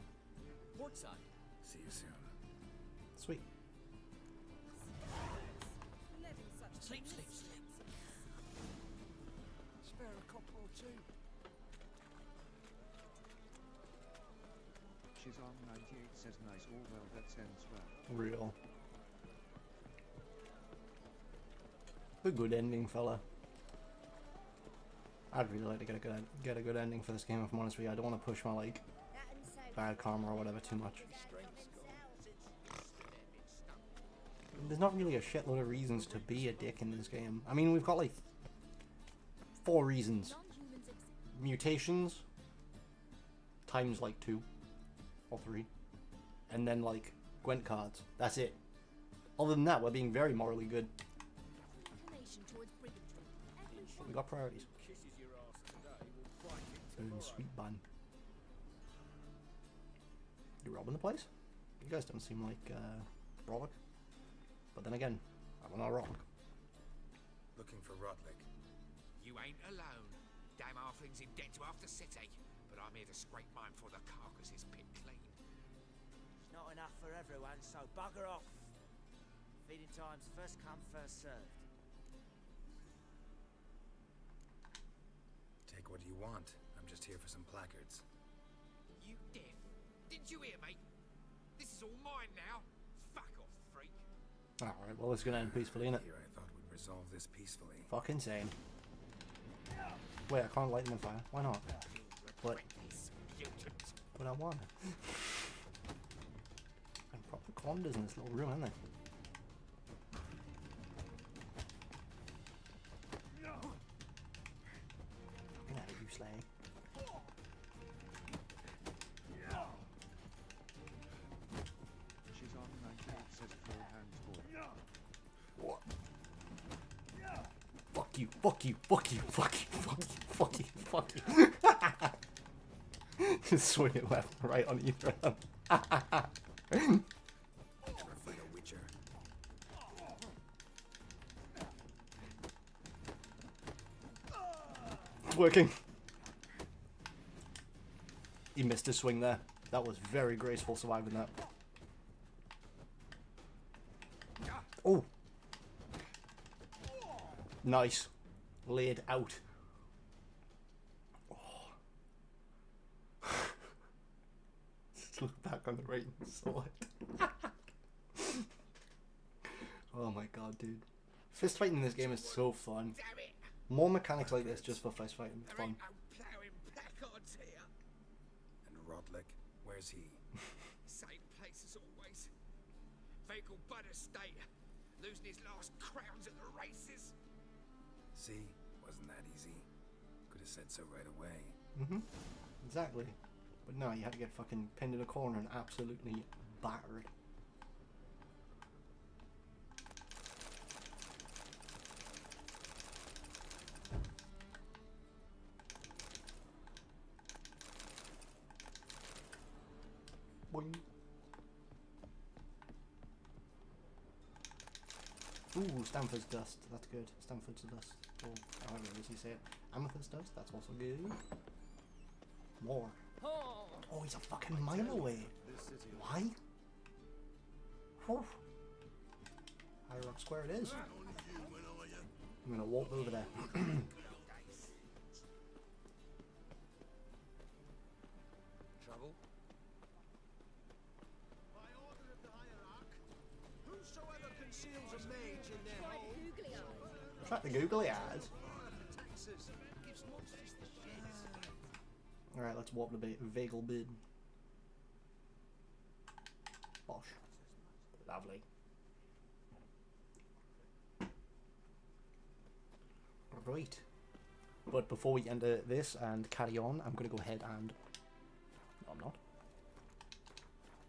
Portside. See you soon. Sweet. Sleep, sleep, sleep. Spare a copper or two. She's on 98 says nice, all well, that ends well. Real. A good ending, fella. I'd really like to get a good ending for this game, if I'm honest with you. I don't want to push my like bad karma or whatever too much. There's not really a shitload of reasons to be a dick in this game. I mean, we've got like 4 reasons. Mutations times like 2 or 3, and then like Gwent cards. That's it. Other than that, we're being very morally good. We got priorities. Sweet bun. You robbing the place? You guys don't seem like Rollick. But then again, I'm not Rollick. Looking for Rodlick. You ain't alone. Damn halflings in debt to half the city. But I'm here to scrape mine for the carcass is picked clean. It's not enough for everyone, so bugger off. Feeding time's first come, first served. Take what you want. I'm just here for some placards. You deaf? Didn't you hear me? This is all mine now. Fuck off, freak. Alright, well it's gonna end peacefully, innit? Here, I thought we'd resolve this peacefully. Fucking insane. Wait, I can't light them on fire. Why not? But I want it. And proper condos in this little room, aren't they? Fucking hell, you slag. She's on 98 says 4 hands boy. What? Fuck you, fuck you, fuck you, fuck you, fuck you, fuck you, fuck you. Just swing it left and right on either of them. Witcher. Working. He missed his swing there. That was very graceful surviving that. Oh. Nice. Laid out. Oh. Just look back on the right and saw it. Oh my god, dude. Fist fighting in this game is so fun. More mechanics like this just for fist fighting. It's fun. And Rodlick, where's he? Same place as always. Vehicle bud estate. Losing his last crowns at the races. See? Wasn't that easy? Could have said so right away. Mm-hmm. Exactly. But no, you had to get fucking pinned in a corner and absolutely battered. Boing. Ooh, Stamford's dust. That's good. Stamford's dust. Or however it is you say it. Amethyst dust. That's also good. More. Oh, he's a fucking mile away. Why? Whew. High Rock Square it is. I'm gonna walk over there. Trouble? By order of the hierarch, whosoever conceals a mage in their home. Try the googly eyes. Taxes. Gives monsters the shits. Alright, let's warp the Vagel bid. Bosh. Lovely. Right. But before we end this and carry on, I'm going to go ahead and... No, I'm not.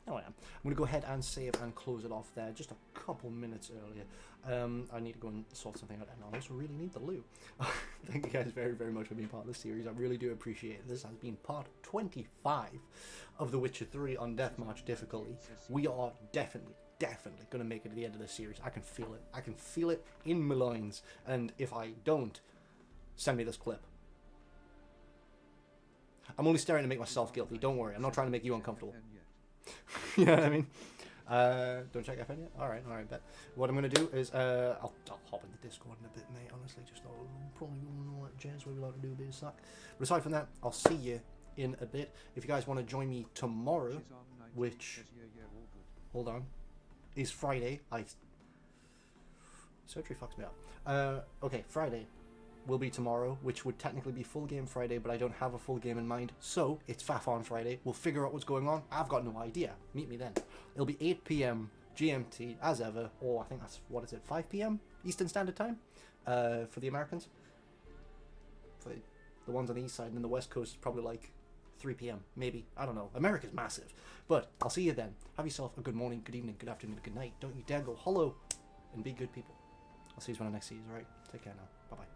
No, I am. I'm going to go ahead and save and close it off there just a couple minutes earlier. I need to go and sort something out, and I also really need the loo. Thank you guys very, very much for being part of this series. I really do appreciate it. This has been part 25 of The Witcher 3 on Deathmarch difficulty. We are definitely going to make it to the end of this series. I can feel it. I can feel it in my loins. And if I don't, send me this clip. I'm only staring to make myself guilty. Don't worry. I'm not trying to make you uncomfortable. You know what I mean? Don't check FN yet? Alright, bet. What I'm going to do is, I'll hop into Discord in a bit, mate, honestly. Just probably all that jazz where we like to do a bit of slack. But aside from that, I'll see you in a bit. If you guys want to join me tomorrow, which, hold on, is Friday. Surgery fucks me up. Okay, Friday will be tomorrow, which would technically be full game Friday, but I don't have a full game in mind, so it's faff on Friday. We'll figure out what's going on. I've got no idea. Meet me then. It'll be 8 p.m. GMT as ever, or I think that's, what is it, 5 p.m. Eastern Standard Time for the Americans. For the ones on the east side, and then the west coast is probably like 3 p.m. maybe. I don't know. America's massive. But I'll see you then. Have yourself a good morning, good evening, good afternoon, good night. Don't you dare go hollow, and be good people. I'll see you when I next see you, alright? Take care now. Bye-bye.